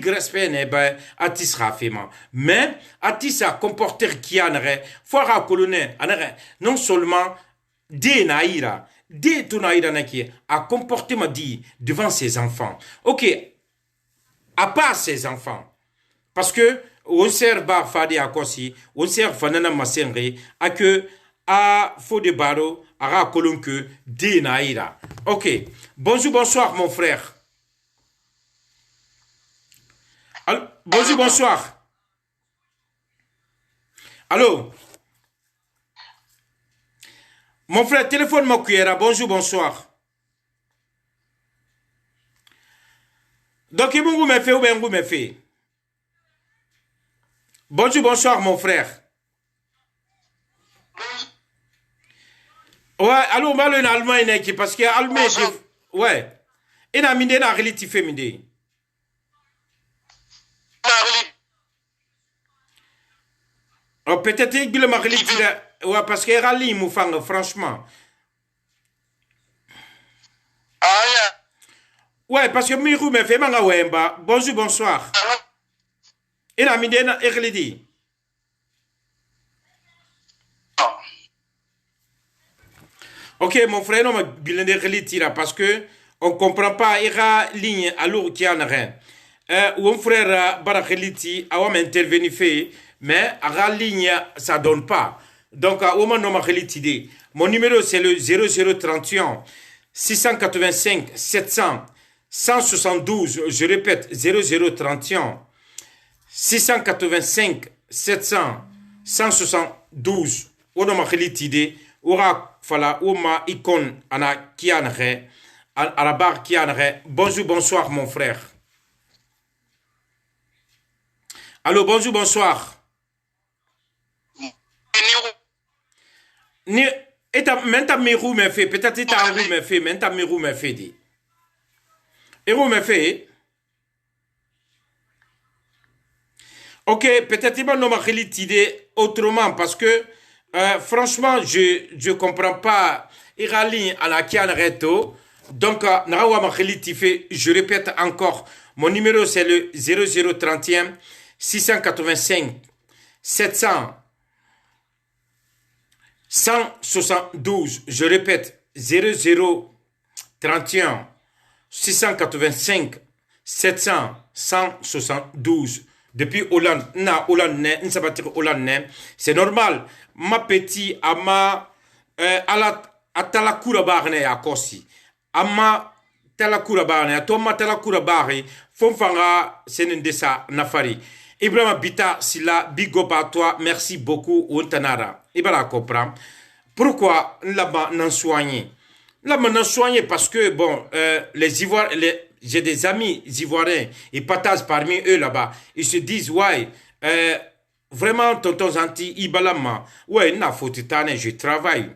respect ne ben artiste rafema. Mais artiste a comporté qui en aurait fora colonel non seulement des naïra, des tonaïra naki a comporté ma dit devant ses enfants. OK. À part ses enfants. Parce que on sert ba fadi akosi, on sert fanana masenri à que a faux de baro ara kolonke des naïra. OK. Bonjour, bonsoir, mon frère. Allô? Bonjour, bonsoir. Allô? Mon frère, téléphone Mokuera. Bonjour, bonsoir. Donc, vous me fait ou bien vous me fait? Bonjour, bonsoir, mon frère. Ouais, allô, on va aller en Allemagne, parce que Allemagne, ouais. Et na minde na reliti feminde. Oh, peut-être qu'il m'a reliti là. Ouais, parce que rali moufang, franchement. Ah, yeah. Ouais, parce que Mirou me fait manga wemba. Bonjour, bonsoir. Et na minde na reliti. Ok, mon frère, on m'a bilan de reliti là, parce que on comprend pas ira ligne à l'our qui en a rien. Ou frère Barakeliti a intervenu fait, mais à ligne ça donne pas. Donc au moment où reliti mon numéro c'est le 0031 685 700 172. Je répète 0031 685 700 172. Au nom reliti aura fala oma icône ana kianre à la barre kianre. Bonjour, bonsoir mon frère. Allô, bonjour, bonsoir. Ni eta menta miru me fait peut-être eta roux me fait menta miru me fait dit. Et roux me fait. Ok, peut-être il va nous marquer l'idée autrement parce que franchement je comprends pas irali à la kianreto. Donc narawa marquer l'idée. Je répète encore, mon numéro c'est le 0031 685 700 172. Je répète, 0031 685 700 172. Depuis Hollande, c'est normal. Ma petite ama atalakura barne à Kossi. Ama talakura barne, atoma talakura barre, fonfanga senendesa nafari. Ibrahim Bita Silla, big up à toi, merci beaucoup, Ontanara. Ibara comprend. Pourquoi là-bas non soigné? Là-bas non soigné parce que, bon, les Ivoiriens, j'ai des amis ivoiriens, ils partagent parmi eux là-bas. Ils se disent, ouais, vraiment, tonton Zanti, Ibalama, ouais, n'a faute je travaille.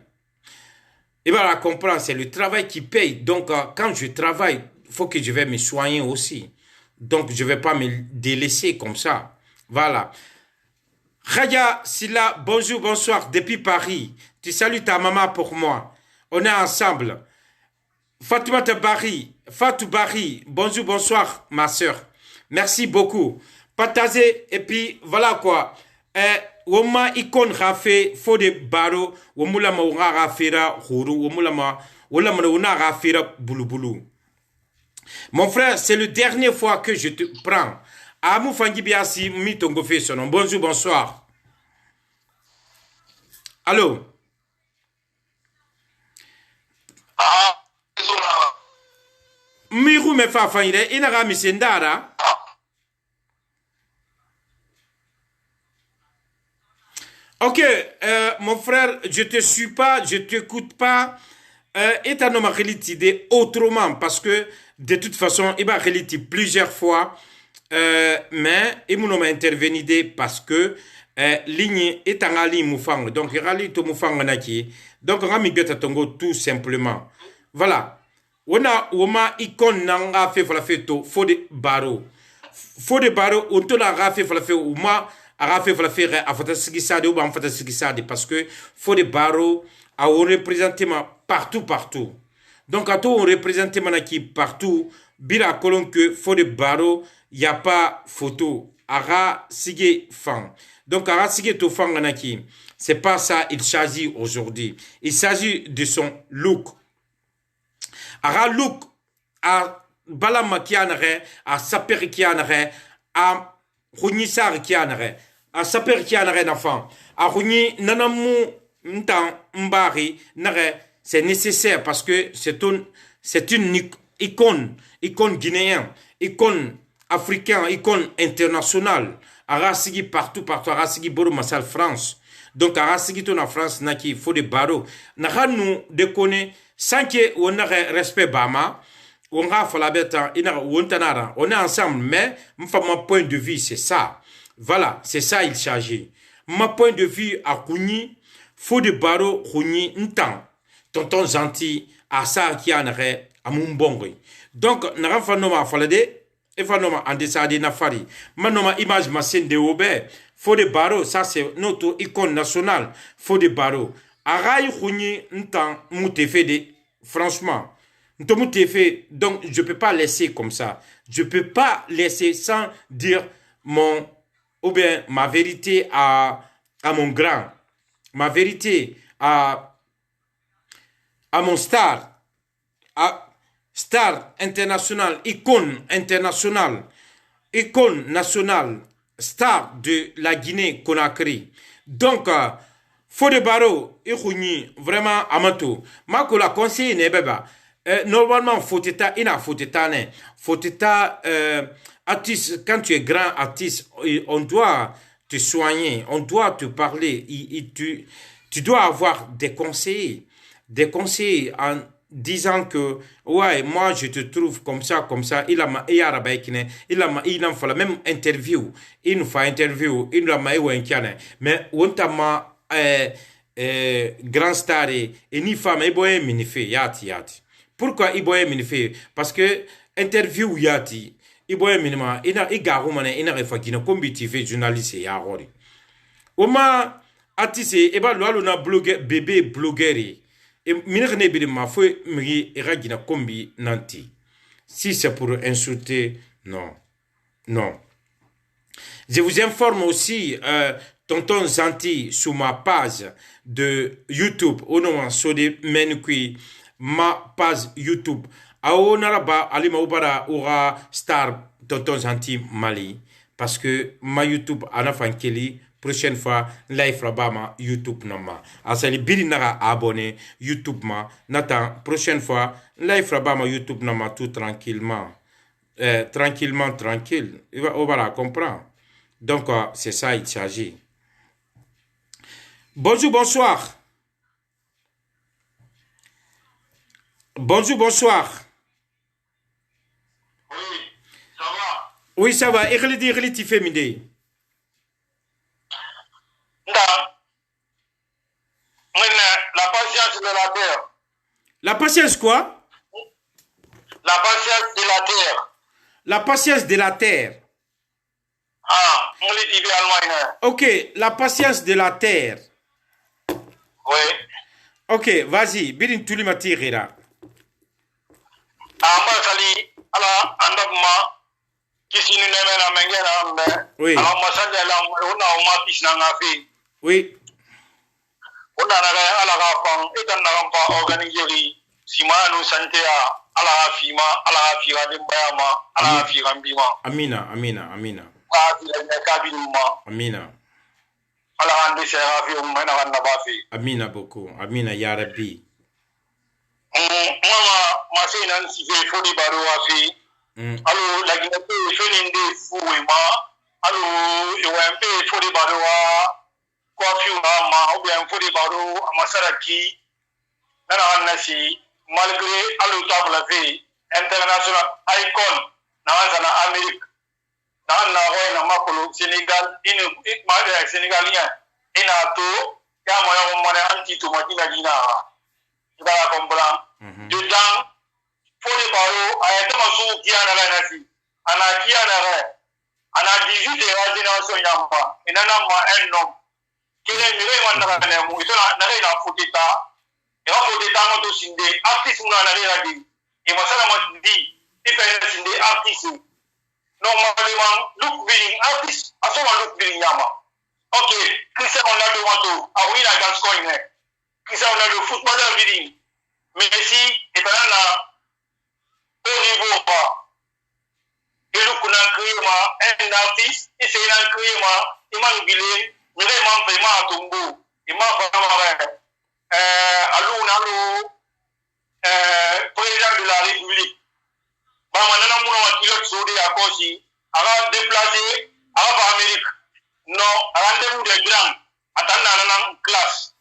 Ibara comprend, c'est le travail qui paye. Donc, quand je travaille, il faut que je vais me soigner aussi. Donc, je ne vais pas me délaisser comme ça. Voilà. Khaya Silla, bonjour, bonsoir, depuis Paris. Tu salues ta maman pour moi. On est ensemble. Fatouma Bari, Fatou Bari, bonjour, bonsoir, ma soeur. Merci beaucoup. Partagez, et puis, voilà quoi. Woma ikon rafe, fode baro, womulama unga rafera, huru, womulama unga rafera, boulou. Mon frère, c'est le dernier fois que je te prends. Amou Fangi Biasi, Mitongo fait son nom. Bonjour, bonsoir. Allô? Mirou me fa fanyire, inara misendara. Ok, mon frère, je te suis pas, je t'écoute pas. Et t'as nommé réalité autrement parce que de toute façon, il va réalité plusieurs fois. Mais il m'a intervenu parce que ligne est en ali moufang. Donc, il rali to moufang naki. Donc, on a mis tongo tout simplement. Voilà. On a icône nanga fait la fait to faux de baro. Faux de baro, on te l'a fait la fait ou ma a fait la fait à fantastique ou en fantastique parce que faux de baro a représenté partout. Donc, à tout on représente manaki partout. Bira colon que faux de baro, il n'y a pas photo. Ara sige fan. Donc, ara sige to fan manaki. C'est pas ça, il s'agit aujourd'hui. Il s'agit de son look. Ara look, a balama kianare, a saper kianare, a runisar kianare, a saper kianare d'enfant. A runi nanamu ntan mbari nare. C'est nécessaire parce que c'est une icône guinéenne, icône africaine, icône internationale. Arasigi partout, Arasigi Boro Massal France. Donc Arasigi ton en France, naki faut des barreaux. N'a nous déconner sans que on ait respect Bama, on a fait la bête, on est ensemble, mais mon point de vue c'est ça. Voilà, c'est ça il s'agit. Mon point de vue à Kouni, faut des barreaux Kouni n'tan. Tonton Zanti, à ça qui en aurait à Mumbongri. Donc, n'a pas noma falade, et fa noma en desade nafari. Manoma image ma scène de Aubert. Faut des barreaux, ça c'est notre icône nationale. Faut des barreaux. Araï Khouni, n'tan, moutefede, franchement. N'tan donc je peux pas laisser comme ça. Je peux pas laisser sans dire ou bien ma vérité à mon grand. Ma vérité à mon star international, icône nationale, star de la Guinée-Conakry. Donc, Fode Baro, vraiment amato. Mako la conseiller nebeba. Normalement, Foteta, artiste, quand tu es grand artiste, on doit te soigner, on doit te parler, tu dois avoir des conseillers. des conseils en disant que, ouais, moi je te trouve comme ça, il a fait la même interview, il nous fait interview, il a mais on t'a grand star et ni femme, il boye minife, yati. Pourquoi il boye minife? Parce que interview yati, il boye minima, il a refakina, comme tu fais journaliste, ya hori. Oma, atise, eba loalo na blogueur, bébé blogueur. Et minerne bidima fo miri eragina kombi nanti. Si c'est pour insulter, non. Non. Je vous informe aussi, tonton Zanti, sur ma page de YouTube, au nom de Menukui, ma page YouTube. Ao naraba alima ubara ura star tonton Zanti Mali. Parce que ma YouTube anafankeli. Prochaine fois, live là-bas, YouTube nama. Asali biri naga abonné YouTube ma. Nata, prochaine fois, live là-bas, YouTube nama tout tranquillement. Tranquille. On va la comprendre. Donc, c'est ça, il s'agit. Bonjour, bonsoir. Bonjour, bonsoir. Oui, ça va. Oui, ça va. Irli, tu fais midi. La patience de la terre. La patience quoi? La patience de la terre. La patience de la terre. Ah, on dit idéalement. Ok, la patience de la terre. Oui. Ok, vas-y, birin tuli matirira. Ah, moi, sali, ala, andabma, kisi ni neme na mengena mbe. Oui. Alors, moi, sali, ala, on a uma pisna ngafi. Oui. On a ala gafang, etan na gampa organizeri, simanu santea, ala gafima, ala gafira dimbayama, ala gafira mbima. Amina. Amina. Ala hande se gafi umena ganna bafi. Amina beaucoup. Amina ya Rabbi. Mama masina sife fodi baro wafi. Alo lagi na pe feni nde fuwe ma. Alo iwempe fodi baro wa kwa fiwa ma obian fodi baro amasaraki. Nana anasi malgré alo tabla fi international icon na na Amerique. Na hoy na makolo Senegal Sénégalien ina to ya moya mo na anti to madina dina ida comprendre dedans faut les baro ayata masu kiana la nasi ana kiana re ana 18 de génération yamba inana ma un nom kile mire wanda kana mu itola na ina fotita e wa fotita mo to sinde artiste mo na ina di e masala mo di ife sinde artiste normalement look being artist aso wa look being yama okay Cristiano Ronaldo wato a win against coin he Cristiano Ronaldo footballer being Messi etana au niveau pas et le kuna krima un artiste et c'est un krima iman bilé mais man fait ma tumbu ima vraiment allo président de la République manana muna wakilot saudi akosi aga déplacer aga Amérique non rendez-vous de grand atanda nan classe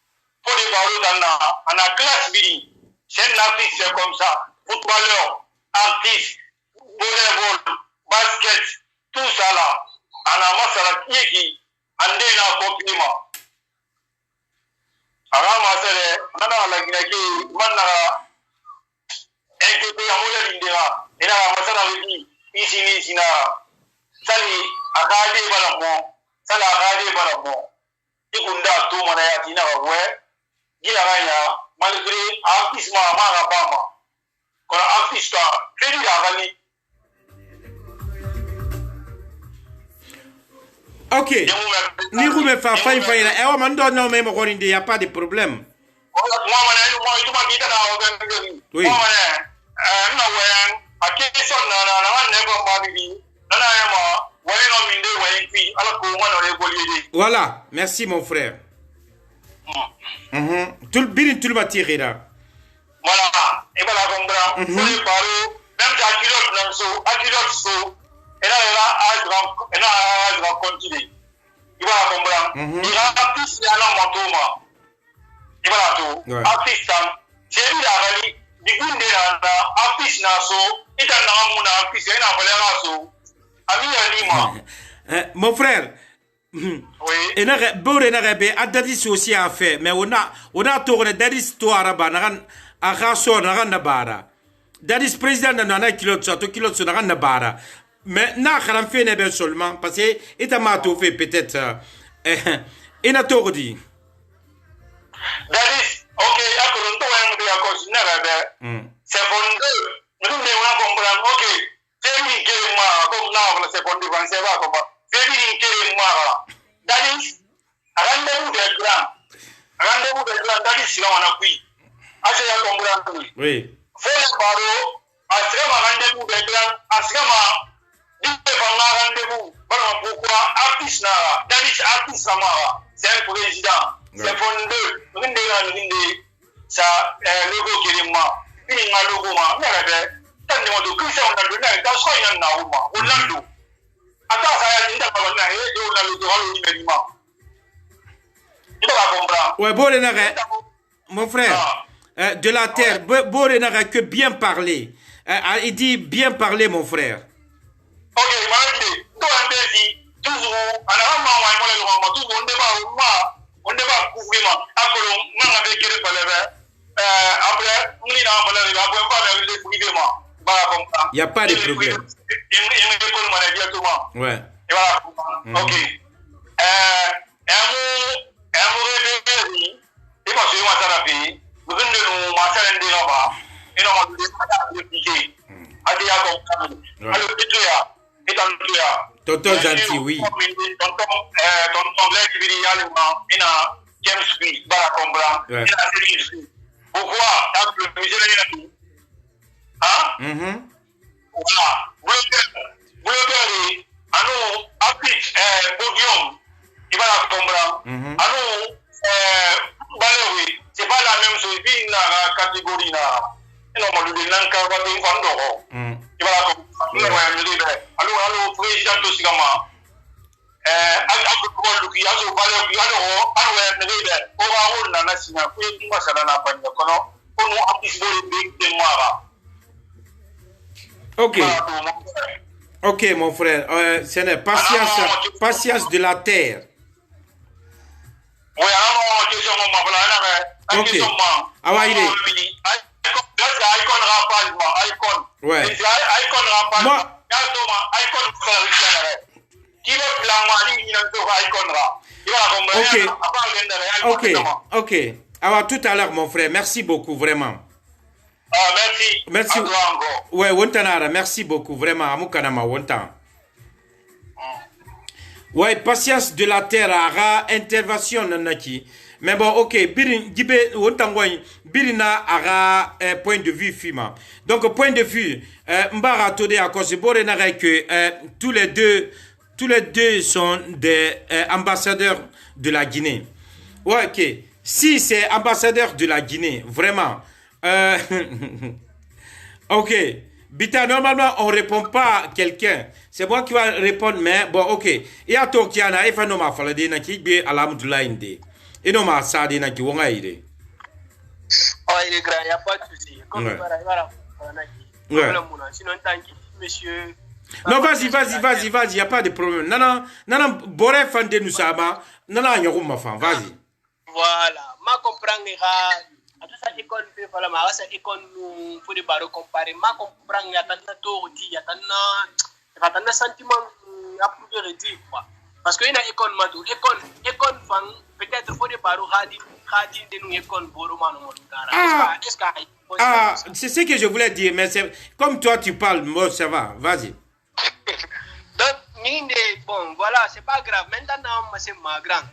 pour les barreaux dans ana classe biri c'est un artiste c'est comme ça footballeur artiste volleyball basket tout ça là ana masala qui ande na compliment aga masale nana la ginaki manna enke ya mola lindera ina masala wiki isini sina sali akade bala mo ikunda to mana ya tina wa gila ganya malgré artiste ma bama ko artiste feli ya gani. Ok, ni rume fa fine fine ewa mando no me mo gorinde y a pas de problème. Moi mana moi tuma kita na organiser. Oui. Moi mana na wayan akison na ne ko ma bibi na ma wayan no minde wayan fi ala ko mo no le bolide. Voilà, merci mon frère. Tout birin tout matirira. Voilà, et voilà comprendre. Pour les barreaux, même akilot so et là va continuer. Il va comprendre. Il a artiste ya na motoma. Il va tout. Artiste Seri la gali digunde na apis na so ita na muna apis ina balera so ami alima. Mon frère. Oui. Et na bore na be adadis aussi a fait mais on a tourné dadis to araba na agaso na bara. Dadis président na kilot so to kilot so na bara. Mais na kharam fait ne seulement parce que ita ma to fait peut-être ina tordi. Dadis ok akoron to en de akos na rabe. Seconde nous ne comprendre ok c'est lui qui est moi comme na la seconde français va comme c'est lui qui est moi. Dadis rendez-vous de grand dadis là on a pris. Ase ya comprendre. Oui. Faut le baro asema rendez-vous de grand asema rendez-vous. Pourquoi artiste na David artiste Samara, c'est un président. C'est fondé. Ça logo qui est moi. Il y a logo moi. Mais tant de monde que ça on a donné dans ce qu'il y a na uma. Orlando. Attends ça y a pas na et on a le droit au numéro. Tu vas comprendre. Ouais, bon mon frère. De la terre, bon n'a que bien parler. Il dit bien parler mon frère. Ok, malgré tout un défi, toujours, à la maman, toujours, on ne va couvrir, après, on a vécu le palais, après, on est en palais, après, on va les couvrir, il n'y a pas de problème. Ouais. Et voilà, ok. Et moi, je suis à la vie, vous venez de nous marcher un des là-bas, et non, on ne peut pas aller à alors, Tonton gentil, oui. Tonton Blaise Virial, il a James Smith, il a Céline. Pourquoi? Parce que le musée hein? Voilà. Blogueur, à nous, applique, podium, il va la comprendre. À nous, Valérie, c'est pas la même chose, il a la catégorie là. Il a le langue, il va le il va la comprendre. Alors, président de Sigama, ok. Ok, mon frère. Ce n'est patience de la terre. Ok. Ah ouais, il est. Ouais. Moi. Ok. Alors tout à l'heure, mon frère. Merci beaucoup, vraiment. Merci. Ouais, Wontanara, merci beaucoup, vraiment. Amukanama, Wontan. Ouais, patience de la terre, ara intervention nanaki. Mais bon, ok, Birina aura un point de vue fima. Donc, point de vue, Mbara Tode à cause que tous les deux sont des ambassadeurs de la Guinée. Ouais, ok. Si c'est ambassadeur de la Guinée, vraiment. Ok. Bita, normalement, on ne répond pas à quelqu'un. C'est moi qui va répondre, mais bon, ok. Il y a Tokiana, il faut nous faire des naki, bien à l'amdoula inde. Et non, ma ça des naki, on a idée. Oh, il est grand, il n'y a pas de souci. Comme il va la sinon, tant que monsieur. Non, vas-y, il n'y a pas de problème. Non, Boré fan de nous ça, non, ma femme, vas-y. Voilà, ma comprendre. À tout ça, école, voilà, ma race, école, nous, faut des barreaux comparer. Ma comprendre, il y a tant de tours, il y a tant de sentiments à pouvoir dire, quoi. Parce qu'il y a une école, école, peut-être, faut des barreaux, radis, de nous, école, boroma, c'est ce que je voulais dire, mais c'est comme toi, tu parles, moi, ça va, vas-y. Donc, bon, voilà, c'est pas grave. Maintenant, c'est ma grande.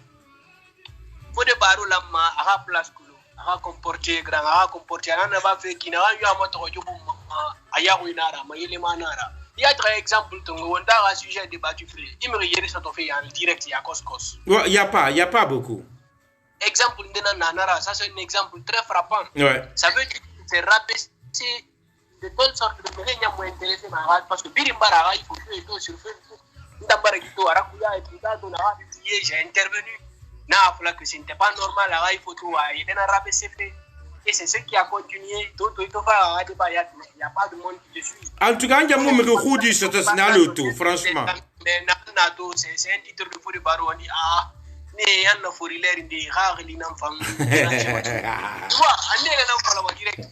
Faut des barreaux, là, à la place, à comporter grand, à comporter un avant fait qui n'a eu à moto à Yaouinara, Maïlemanara. Il y a un exemple, on a un sujet débattu. Il me regarde ça fait en direct, il y a Coscos. Il n'y a pas beaucoup. Exemple de Nanara, ça c'est un exemple très frappant. Ouais. Ça veut dire que c'est rabaisser de telle sorte que les gens sont intéressés parce que Birimbara, il faut que tout sur Facebook. Ndabaragito, Arakuya et tout ça, j'ai intervenu. Que ce n'était pas normal, il faut tout, il y a un rabaissé fait. Et c'est ce qui a continué. Il n'y a pas de monde qui te suit. En tout cas, il y a un moment où il se passe franchement. Mais c'est un titre de Fodé Baro. On dit, ah, mais il y a un fourrière de rare, il y a un enfant. Tu vois,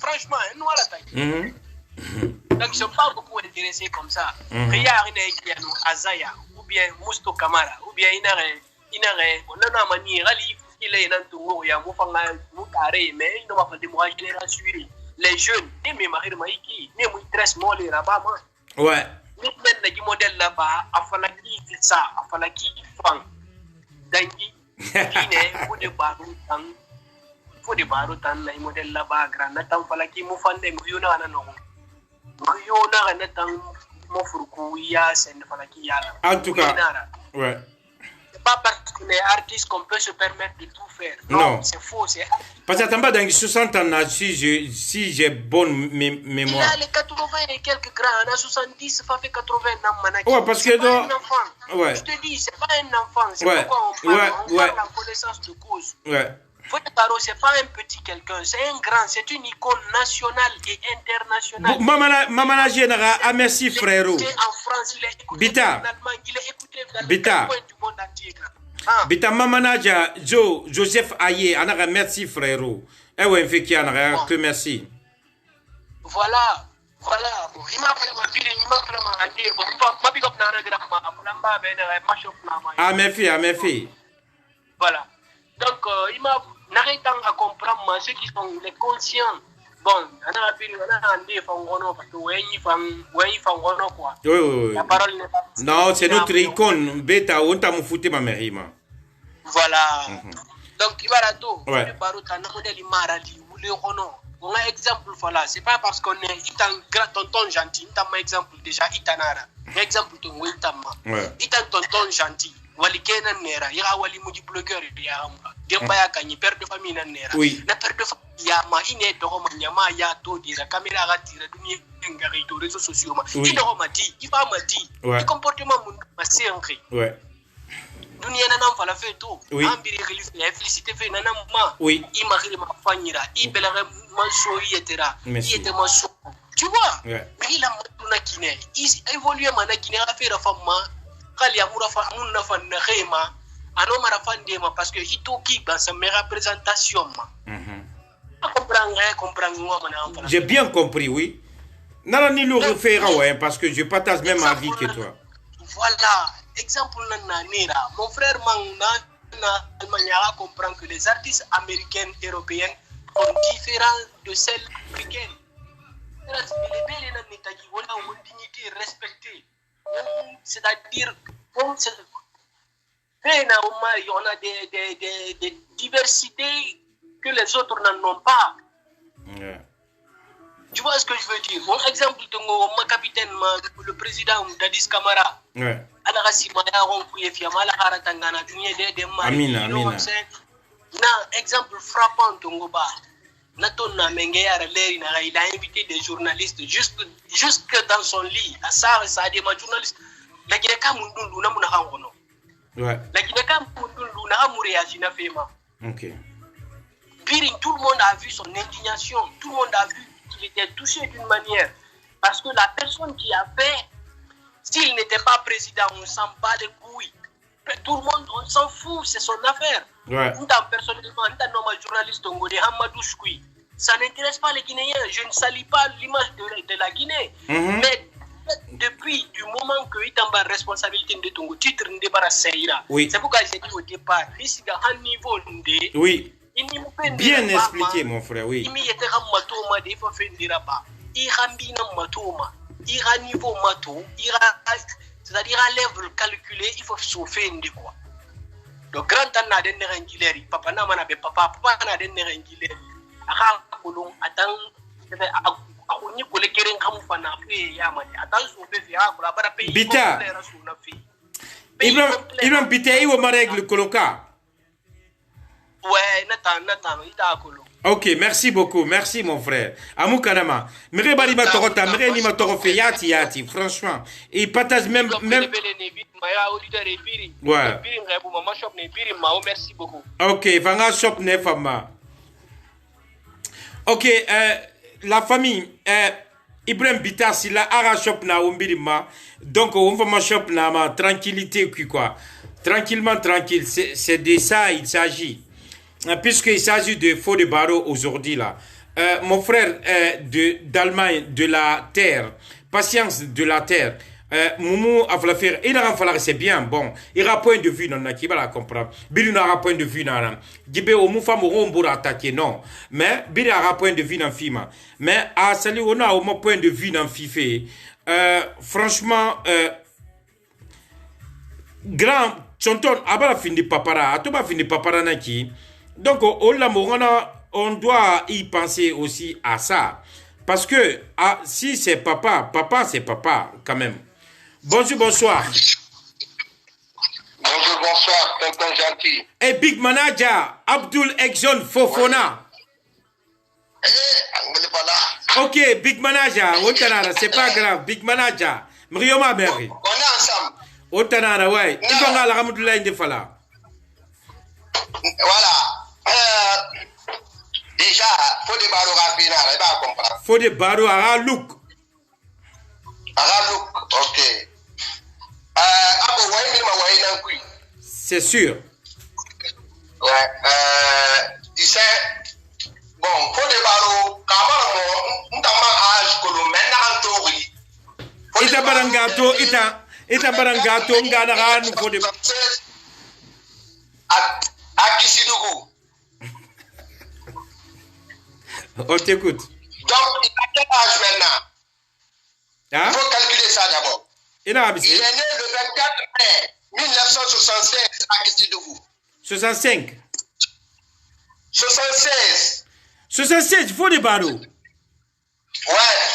franchement, nous, à la taille. Donc, je ne suis pas beaucoup intéressé comme ça. Regarde, il y a Azaya, ou bien Mousto Kamara, ou bien Inare, on a manière, il est un tour, il y a un carré, mais il n'y a pas de mois génération. Les jeunes, ni mes maris de Maïki, ni mes très small et là-bas, ouais. Ni même les modèles là-bas, à Falaki, c'est ça, à Falaki, Fang, Dangi, Guinée, faut des barotan, les modèles là-bas, grand, Nathan Falaki, Moufande, Muyuna, non. Muyuna, Nathan, Mofurku, Yas, et Falaki, Yala. En tout cas, ouais. Pas parce qu'on est artiste qu'on peut se permettre de tout faire. Non. C'est faux. C'est... Parce que dans les 60 ans, si j'ai bonne mémoire. Il a les 80 et quelques grands. On a 70, ça fait 80 ans. Ouais, parce que pas un enfant. Ouais. Je te dis, c'est pas un enfant. C'est ouais. pourquoi on parle en connaissance de cause. Ouais. Fodé Baro, c'est pas un petit quelqu'un, c'est un grand, c'est une icône nationale et internationale. Maman Général, ah merci frérot. En France, il est écouté Bita. en Allemagne, il est écouté dans Bita. le coin du monde entier. Bita Mamanaja, Joseph Aye, anara merci frérot. Eh ouais, fait qu'il y a que merci. Voilà. Bon, il m'a vraiment dit, il m'a vraiment dit, bon, ma big up n'a ah, mes filles. Voilà. Donc, il m'a n'arrêté à comprendre ceux qui sont les conscients. Bon, on a dit parce que quoi. Oui. La parole n'est pas. Non, c'est notre icône. Beta, on t'a foutu ma mère. Voilà. Donc, il va à tout. Ouais. On a un exemple, voilà. C'est pas parce qu'on est un tonton gentil. On a un exemple déjà, Itanara. Un exemple de Wintama. Itan tonton gentil. Wali kenan nera ya wali muji blogueur ya amba demba ya kanyi père de famille nan nera na père de famille ya ma ine to ma nyama ya to dira caméra ga tira dumi ngari to réseaux sociaux ma ti do ma di iba ma di le comportement mun ma senri dunia nanam fala fe to ambiri khilif ya félicité fe nanam ma ima khiri ma fanyira ibela ma so yetera yete ma so tu vois mais il a ma kine évoluer mana kine a faire femme kali amura fa munna fa na khema ano mara fandema parce que ito ki dans sa représentation ma comprendre j'ai bien compris oui nana ni le refaire ouais parce que je partage même avis que toi voilà exemple nana nera mon frère na Allemagne a comprendre que les artistes américains et européens sont différents de celles africaines les belles na nitaki wala une dignité respectée. C'est-à-dire, on a des diversités que les autres n'en ont pas. Yeah. Tu vois ce que je veux dire? Mon exemple de mon capitaine, le président Dadis Camara. Amina. Exemple frappant de Ngoba. Il a invité des journalistes jusque dans son lit. Ça a des journalistes. La Guinée-Ca Mundundu n'a pas de ouais. La Guinée-Ca Mundundu n'a pas réagi à Fema. Ok. Birin, tout le monde a vu son indignation. Tout le monde a vu qu'il était touché d'une manière. Parce que la personne qui a fait, s'il n'était pas président, on s'en bat les couilles. Tout le monde, on s'en fout, c'est son affaire. Ouais. Personnellement, normal journaliste ça n'intéresse pas les Guinéens. Je ne salis pas l'image de la Guinée. Mais depuis du moment que il a responsabilité de ton titre ne débarrasse oui. C'est pourquoi j'ai dit au départ, ici à un niveau de oui. Bien expliqué mon frère, oui. Il était à Matoma, il faut faire des rabats. Il rambine Matoma, il a niveau mato, c'est-à-dire à level calculé, il faut sauver de quoi. Donc grand ana den rengileri, papa na mana be papa na den rengileri. Aka kolon atan akuni kole keren kamu fana fe ya mani atan sauver fi akula bara pays. Bita. Ibrahim Bita iwo ma règle koloka. Ouais, Nathan, ita kolo. Ok, merci beaucoup, merci mon frère. Amou Kanama, mere bari ma torota, mere ni ma torofe yati, franchement. Et partage même. Ouais. Merci beaucoup. Ok, vanga shop ne fama. Ok, la famille, Ibrahim Bitar, si la ara shop na umbirima, donc on va ma shop na ma tranquillité, quoi. Tranquillement, tranquille, c'est de ça il s'agit. Puisqu'il s'agit de faux de barreaux aujourd'hui là. Mon frère d'Allemagne, de la terre, patience de la terre. Moumou a fallu faire, il a fallu c'est bien, bon, il a point de vue dans la qui va la comprendre. Bill n'a point de vue dans la. Gibé au moufa mourons pour attaquer, non. Mais Bill a point de vue dans Fima. Mais à salut, on a au moins point de vue dans Fifé. Franchement, grand, Chonton, abala fini papara, atoba fini papara naki. Donc, on doit y penser aussi à ça. Parce que si c'est papa, papa c'est papa quand même. Bonjour, bonsoir. Bonjour, bonsoir, tonton gentil. Et Big Manager, Abdul Exxon Fofona. Anglais voilà. Ok, Big Manager, c'est pas grave. Big Manager, Mrioma Mary. On est ensemble. Otanara, ouais. Il va à la Ramoudoulah Indefala. Voilà. Déjà, faut des barreaux rapides, il va comprendre. Faut des barreaux à look. À look, ok. C'est sûr. Ouais. Tu sais, bon, faut des barreaux, quand on a âge que le maintenant Ita barangato, ita barangato, ngana nous faut des. À Kissidougou. On t'écoute. Donc, il a quel âge maintenant? Hein? Il faut calculer ça d'abord. Il est né le 24 mai 1976 à Kissidougou. 65. 76. 76, il faut des barreaux. Ouais,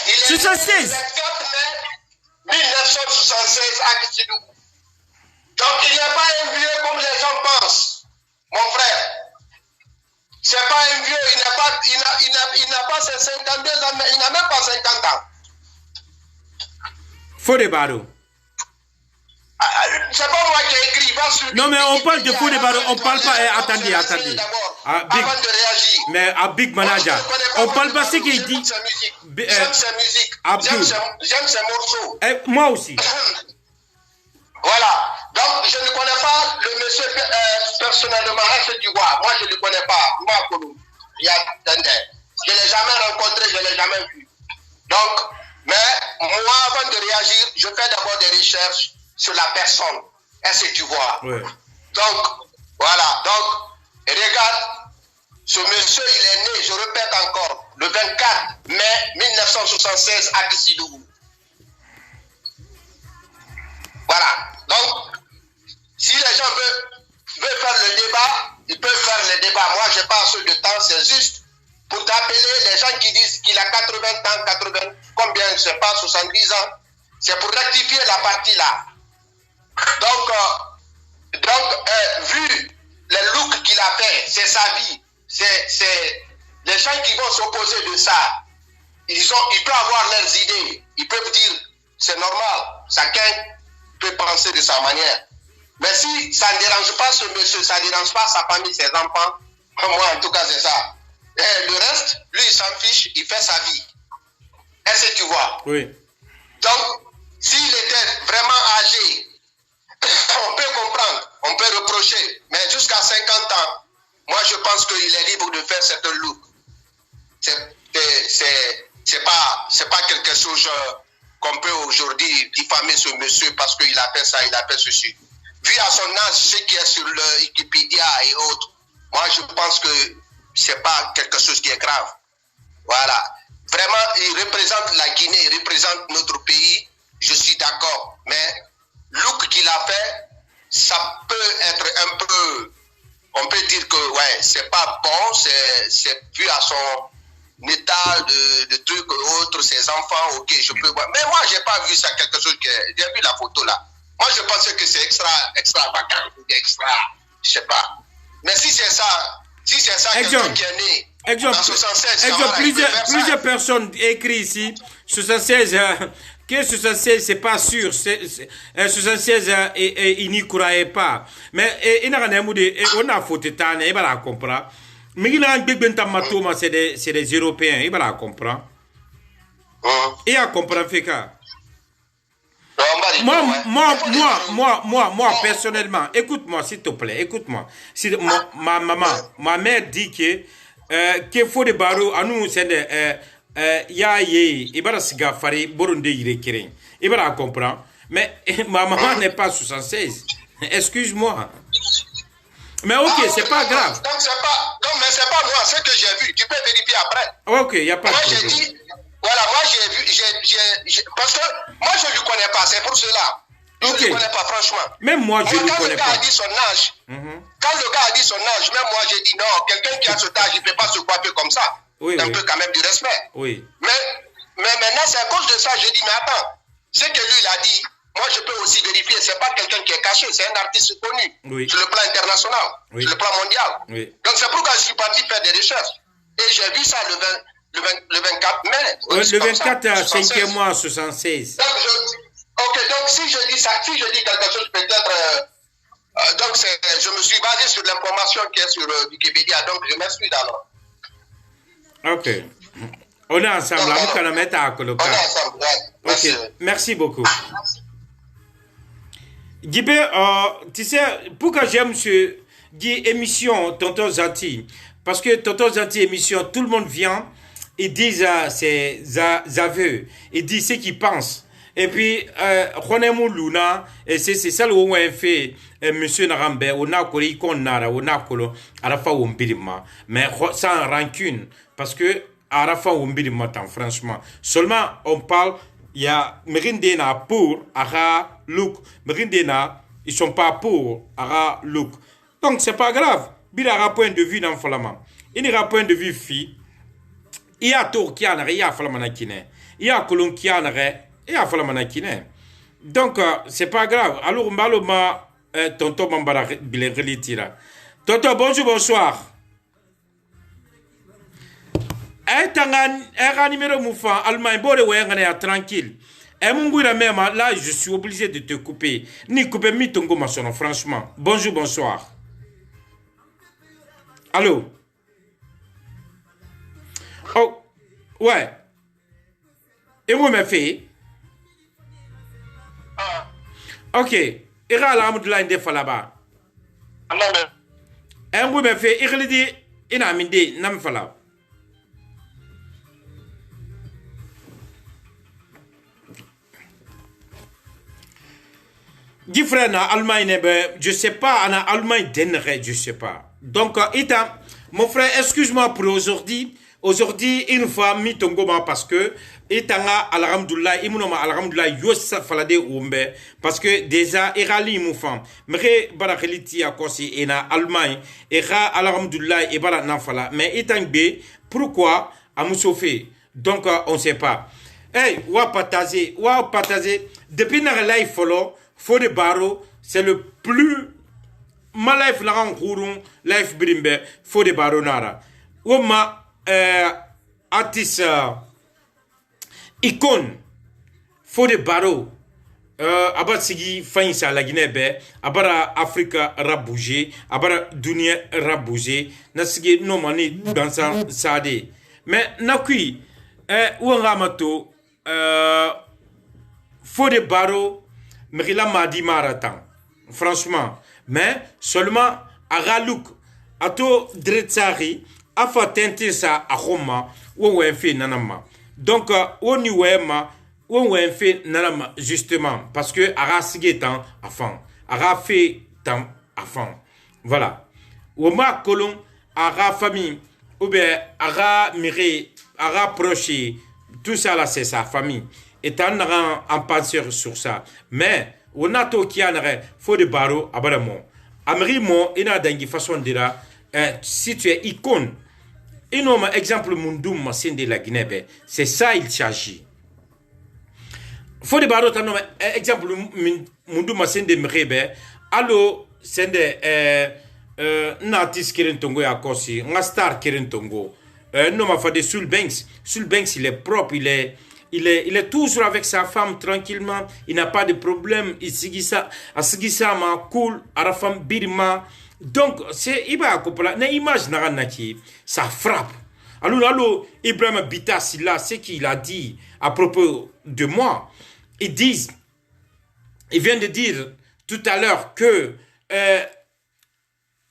il est 76. né le 24 mai 1976 à Kissidougou. Donc, il n'est pas un vieux comme les gens pensent, mon frère. C'est pas un vieux, il n'a pas ses 52 ans, mais il n'a même pas 50 ans. Faut des barreaux. C'est pas moi qui ai écrit. Non, mais on parle de faux des barreaux, on parle pas. Attendez. Avant de réagir. Mais à Big Manager, on parle pas ce qu'il dit. J'aime sa musique. J'aime ses morceaux. Moi aussi. Voilà. Donc, je ne connais pas le monsieur personnellement. Est-ce que tu vois? Moi, je ne le connais pas. Moi, je ne l'ai jamais rencontré, je ne l'ai jamais vu. Donc, mais moi, avant de réagir, je fais d'abord des recherches sur la personne. Est-ce que tu vois? Ouais. Donc, voilà. Donc, regarde, ce monsieur, il est né, je répète encore, le 24 mai 1976 à Kissidougou. Voilà. Donc, si les gens veulent faire le débat, ils peuvent faire le débat. Moi, je n'ai pas assez de temps, c'est juste pour t'appeler les gens qui disent qu'il a 80 ans, combien, je ne sais pas, 70 ans. C'est pour rectifier la partie là. Donc, vu le look qu'il a fait, c'est sa vie. C'est les gens qui vont s'opposer de ça. Ils peuvent avoir leurs idées. Ils peuvent dire, c'est normal. Chacun peut penser de sa manière. Mais si ça ne dérange pas ce monsieur, ça ne dérange pas sa famille, ses enfants, moi en tout cas c'est ça. Et le reste, lui il s'en fiche, il fait sa vie. Est-ce que tu vois? Oui. Donc, s'il était vraiment âgé, on peut comprendre, on peut reprocher, mais jusqu'à 50 ans, moi je pense qu'il est libre de faire cette look. C'est pas quelque chose qu'on peut aujourd'hui diffamer ce monsieur parce qu'il a fait ça, il a fait ceci. Vu à son âge, ce qui est sur le Wikipédia et autres, moi je pense que c'est pas quelque chose qui est grave. Voilà. Vraiment, il représente la Guinée, il représente notre pays, je suis d'accord. Mais look qu'il a fait, ça peut être un peu, on peut dire que ouais, c'est pas bon, c'est vu à son état de trucs autres, ses enfants, ok, je peux voir. Mais moi, j'ai pas vu ça quelque chose que, j'ai vu la photo là. Moi, je pensais que c'est extravagant, je sais pas. Mais si c'est ça, quelqu'un qui est né en 76, plusieurs personnes écrites ici, 76, que 76, c'est pas sûr, 76, il n'y croyait pas. Mais on a fauté, il va la comprendre. Mais il a un big bentamatouma, c'est des Européens. Il va la comprendre. Et à comprendre, fait quoi? Moi, personnellement, écoute-moi, s'il te plaît, écoute-moi. Si ma mère dit que faut des barreaux, à nous, c'est il va se gaffer, Burundi, il est créé. Il va comprendre. Mais ma maman n'est pas 76. Excuse-moi. Mais ok, c'est pas grave. Donc, mais c'est pas moi, ce que j'ai vu. Tu peux vérifier après. Ok, il n'y a pas de problème. Moi, j'ai dit, voilà, moi, j'ai vu, parce que moi, je ne lui connais pas, c'est pour cela. Je ne lui connais pas, franchement. Même moi, je ne lui connais pas. Quand le gars a dit son âge, quand le gars a dit son âge, même moi, j'ai dit non, quelqu'un qui a cet âge, il ne peut pas se coiffer comme ça. Un peu quand même du respect. Oui. Mais maintenant, c'est à cause de ça, je dis, mais attends, ce que lui, il a dit, moi, je peux aussi vérifier, c'est pas quelqu'un qui est caché, c'est un artiste connu sur le plan international, sur le plan mondial. Donc, c'est pourquoi je suis parti faire des recherches. Et j'ai vu ça le 24 mai. Le 24 5e mois 76. Donc, donc si je dis ça, si je dis quelque chose, peut-être. Donc, je me suis basé sur l'information qui est sur Wikipédia, donc je m'excuse alors. Ok. On est ensemble, on est ensemble. Ok, merci beaucoup. Guibé, tu sais, pourquoi j'aime ce émission Tonton Zanti? Parce que Tonton Zanti émission, tout le monde vient et dit ses aveux, il dit ce qu'il pense. Et puis, Ronemou Luna, et c'est ça le où on fait, monsieur Narambe, on a collé qu'on a, on a collé à la fois on birima, mais sans rancune, parce que à la fois on birima, franchement. Seulement, on parle. Il y a Merindena pour Ara Look. Merindena, ils sont pas pour Ara Look. Donc, c'est pas grave. Il y a un point de vue dans le Falaman. Il y a un point de vue fille. Il y a Tour qui en a, il y a Falamanakine. Il y a Colon qui en a, il y a Falamanakine. Donc, c'est pas grave. Alors, Maloma, Tonton Bambara Bilengelitira. Tonton, bonjour, bonsoir. Un numéro moufant, Allemagne, tranquille. Et mon là, je suis obligé de te couper. Ni couper mi tongo maçon, franchement. Bonjour, bonsoir. Allô? Oh, ouais. Et moi, me fait? Ok. Et là, alhamdoulilah, il est là-bas. Et moi, me fait, il dit, il a mis des, n'a pas là. Frère, en Allemagne, je sais pas, en Allemagne, je sais pas. Donc, mon frère, excuse-moi pour aujourd'hui. Aujourd'hui, une fois, mi tongoma parce que, alhamdoulilah, alhamdoulilah, yossa falade oumbe, parce que déjà, erali moufam. Mais, barakeliti a kosi, en Allemagne, alhamdoulilah, et barak n'afala. Mais, pourquoi, à Moussofé? Donc, on sait pas. Hey, wa pataze, depuis na life follow, Faut de Baro, c'est le plus malif la rencontre, life brimbe, Faut de Baro nara. Oma artiste icône, Faut de Baro, abat sigi fainsa la Guinée be, abara Afrika rabouger, abara dunia rabouger, na sigi no mani dans sa sade. Mais nakui, ouangamato, Faut de Baro. Mais il a madi marathon. Franchement. Mais seulement à Ralouk, à to Dretsari, à fa tenter ça à Roma, où on fait nanama. Donc, on y ouema, où on fait nanama, justement. Parce que à rasiguer tant à fond. À fait tant à fond. Voilà. Ou ma colon, à ra famille, ou bien à ra miré, à ra proche, tout ça là, c'est sa famille. Et en en penseur sur ça. Mais, on a tout qui en a faut de barreau à Baramo. Amrimo, il a d'une façon de dire, si tu es icône, et non, exemple, Mundum, ma de la Guinée, c'est ça il s'agit. Faut de barreau, exemple, Mundum, ma de Mrebe, allo, c'est de Natis Kirentongo à Kossi, un star Kirentongo. Non, ma fa de Sulbanks. Sulbanks, il est propre, il est toujours avec sa femme tranquillement. Il n'a pas de problème. Il s'agit ça, ma cool. À la femme birma, Donc, c'est Iba Kopala, na image Naranaki, ça frappe. Alors, Ibrahim Bitas, là, ce qu'il a dit à propos de moi, il vient de dire tout à l'heure que,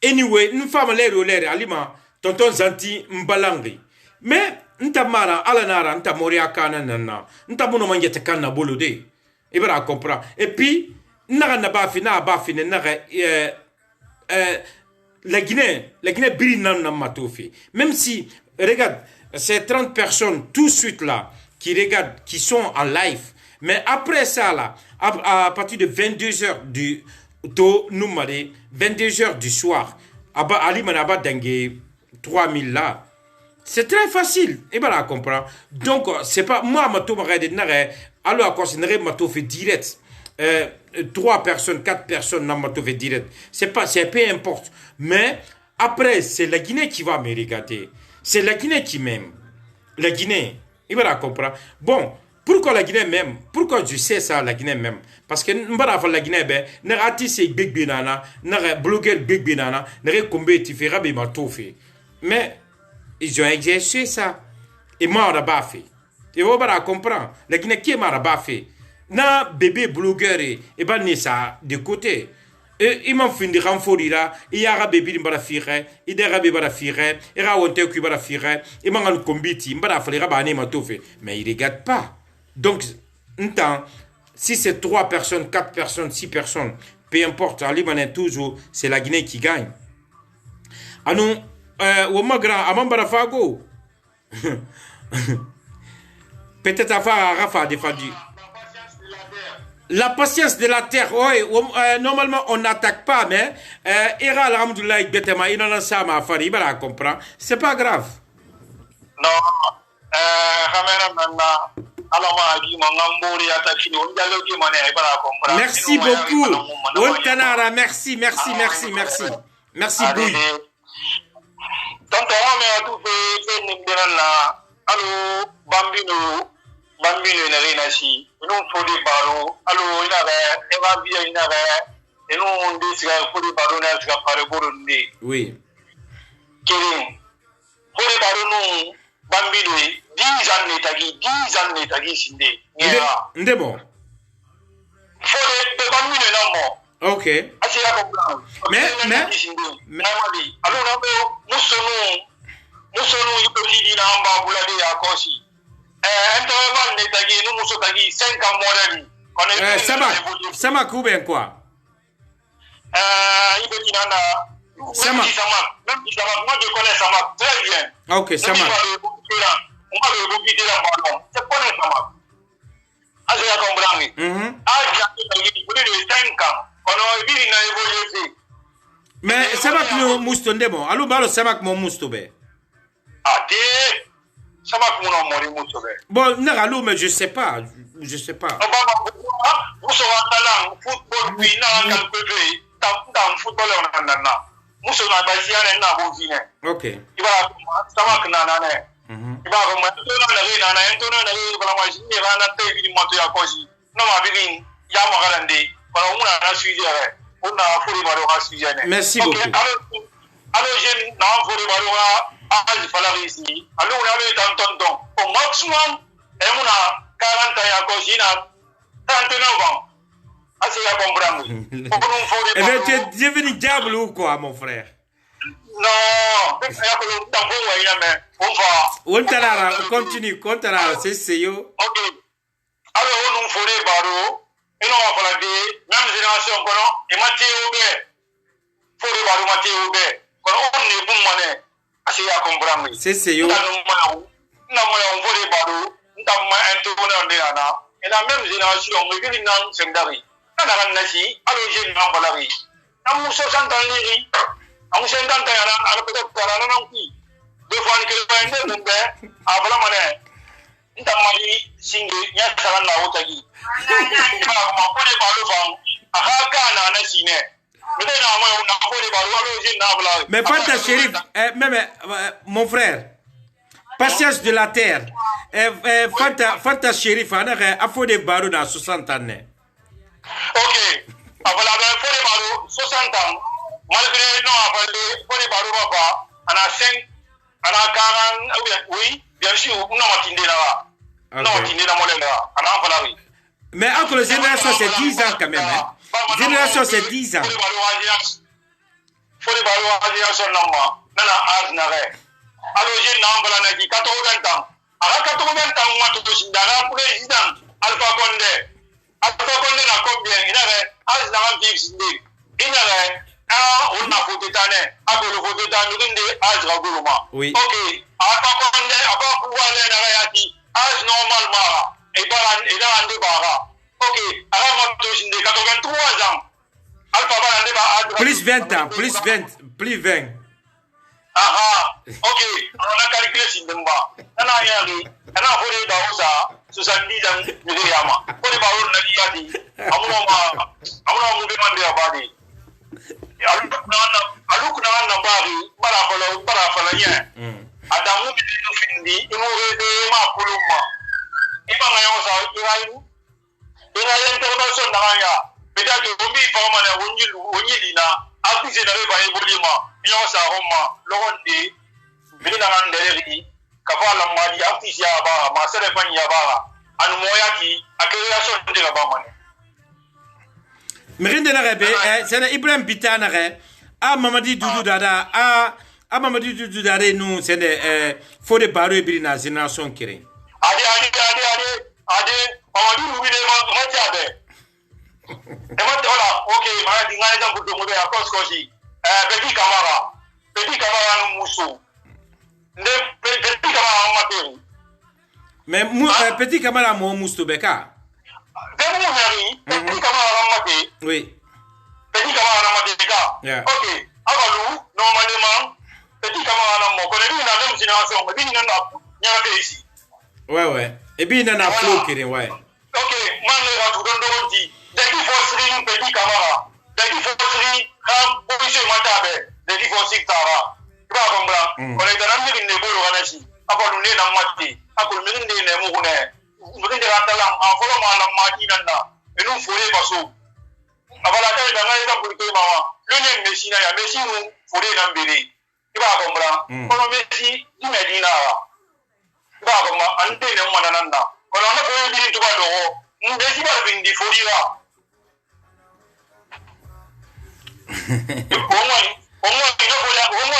anyway, nous faisons l'air, alima, tonton Zanti Mbalangri. Mais, ntamara, alanara, ntamoria kana nana, ntamono mangete kana bolode. Ibra comprend. Et puis, n'a bafi, la Guinée brille dans Matoufi. Même si, regarde, ces 30 personnes tout de suite là, qui regardent, qui sont en live, mais après ça là, à partir de 22h du 22h du soir, Ali Manaba Dengue 3000 là, c'est très facile. Et bien là, comprend. Donc, c'est pas moi, Matou alors, à considérer Matoufi direct. 3 personnes, 4 personnes dans Matoufi direct. C'est peu importe. Mais après, c'est la Guinée qui va me regarder. C'est la Guinée qui m'aime. La Guinée. Il va la comprendre. Bon, pourquoi la Guinée m'aime? Pourquoi je sais ça, la Guinée m'aime? Parce que la Guinée, n'a artiste big binana, n'a blogueur big binana, n'a combien tu fais rabi Matoufi. Mais ils ont exercé ça. Et moi, on n'a pas fait. Et on va comprendre. La Guinée qui m'a pas fait. Na bébé blogueur et ben né ça de côté. Et il m'a fait de renforcer là, il y a un bébé qui m'a fait, il y a un bébé qui m'a fait, il y a un bébé qui m'a fait, il m'a fait combiti, il m'a fait mais il regarde pas. Donc, si c'est 3 personnes, 4 personnes, 6 personnes, peu importe, en Liban toujours, c'est la Guinée qui gagne. Alors, au Magra, à Mambarafago, peut-être Rafa a défendu. La patience de la terre, oui, normalement on n'attaque pas, mais Ira alhamdoulilah, Betema, il en a ça, ma femme, il va la comprendre. C'est pas grave. Non, merci beaucoup. Ontanara, merci. Merci Bouy. Bambino ina rena si inu fodi baro alo ina ga eva via ina ga inu ndisiga fodi baro na siga pare boro ndi oui kiri fodi baro nu bambino 10 ans ne tagi sinde ndebo fodi be bambino na mo OK asi ya ko mais alo na bo musonu yipoti ina amba bulade ya kosi Samak ou bien quoi? Samak. Moi je connais Samak très bien. Ok, Samak. On va le bouquer dans le ballon. C'est pas le Samak. Ah, j'ai compris. Ah, j'ai plus de 5 ans. On a vu une évolution. Mais Samak nous moustonde bon. Allô, balo Samak mon moustoube. Ah, Samak mon mori moustoube. Bon, n'allô, mais je sais pas. Vous serez talent football puis n'a pas le dans football on a na. Muso na basiane na bovine. OK. Iba Samak na na ne. Iba ko ma to na na ento na bala ma shi ne na te bi moto ya kosi. No ma bi ya ma garande. Bala una na sujet. On a furi baro ha sujet ne. Merci beaucoup. Alors je na furi baro ha al falari ici. Alors on a le tonton. Au maximum et on a 40 ans ya kosi na 39 ans. Ah, c'est à comprendre. Eh bien, tu es devenu diable ou quoi, mon frère? Non, on continue, c'est yo. Ok. Alors, on nous fait baro, et on va faire des même génération, et Mathieu faut baro Mathieu quand on est bon mané, assez à comprendre. C'est yo. Non, on fait baro, un tourneur de Anna, et la même génération, on est venu dans Sendari. Nana nasi, alors j'ai une embalari. Amu 60 ans liri, amu 50 ans à peut-être à nanki. Deux fois que le vende donc à voilà mané. Ntamali singe nya sala na otagi. Ma ko le balu fam. Aha kana na sine. Mais na ma na ko le balu alors j'ai na bala. Mais Fanta Chérif, même mon frère. Patience de la terre. Fanta Chérif a fait des barreaux dans 60 ans. Ok. Voilà, ben, faut les 60 ans. malgré non après pour les barreaux papa on a 5 on a 40 oui bien sûr on a matindé là non matindé dans mon là on a pas oui mais encore la génération c'est 10 ans quand même hein. Génération c'est 10 ans pour les barreaux à génération non nana âge n'arrête alors j'ai non voilà n'a dit 80 ans alors 80 ans moi tout aussi dans président Alpha Condé na combien il avait âge n'a fixe il avait on a photo tane a ko photo tane nginde âge raguluma oui ok Alpha Condé aba pouvoir les na yati âge normalement et dans ande bara ok alors moi tout aussi 83 ans Alpha Condé ba plus 20 ans plus 20 ok on a calculé si demba nana yari ana hore da usa 70 ans ni yama ko de bawon na yati amuna mu be mande abadi alukuna na bari bara fala nya adamu bi no findi inu be ma kuluma iba ngayo sa ira intervention na ya beda ke bombi pa mana wonyi na akuse na be ba ebolima yo sa homa londi bi na ngandere kafala mali akuse ya ba ma sere pan ya ba anu moyaki akirelation de la ba mane Mirinde na rebe c'est Ibrahim Bitana re a Mamadi Doudou Dada a Mamadi Doudou Dada nous c'est faut de baro ibri na génération kire ade Mamadi Doudou ma jabe e ma tola ok ma di ngale dan budo mo be akos kosi Petit Camara no muso nde Petit Camara materi mais Petit Camara mo musto beka Petit Camara materi oui Petit Camara materi ka ok avalu normalement Petit Camara mo ko ne na même génération mais ni na nyaka ici ouais et bien na flow kire ouais ok man le ra tout don di deki fosri Petit Camara deki fosri ha boise matabe deki fosri tara ba kombra ko ne da nan ni ne boro wanashi akolu ne na matti akolu mi ne ne mu ne mu ne da talam afolo ma na mati nan na enu fore baso abala ta da ngai da bulke mama lo ne mesi na ya mesi mu fore nan bere ba kombra ko no mesi ni medina ba komma ante ne mo nan na ko no ko bi to ba do mu mesi ba bindi fori wa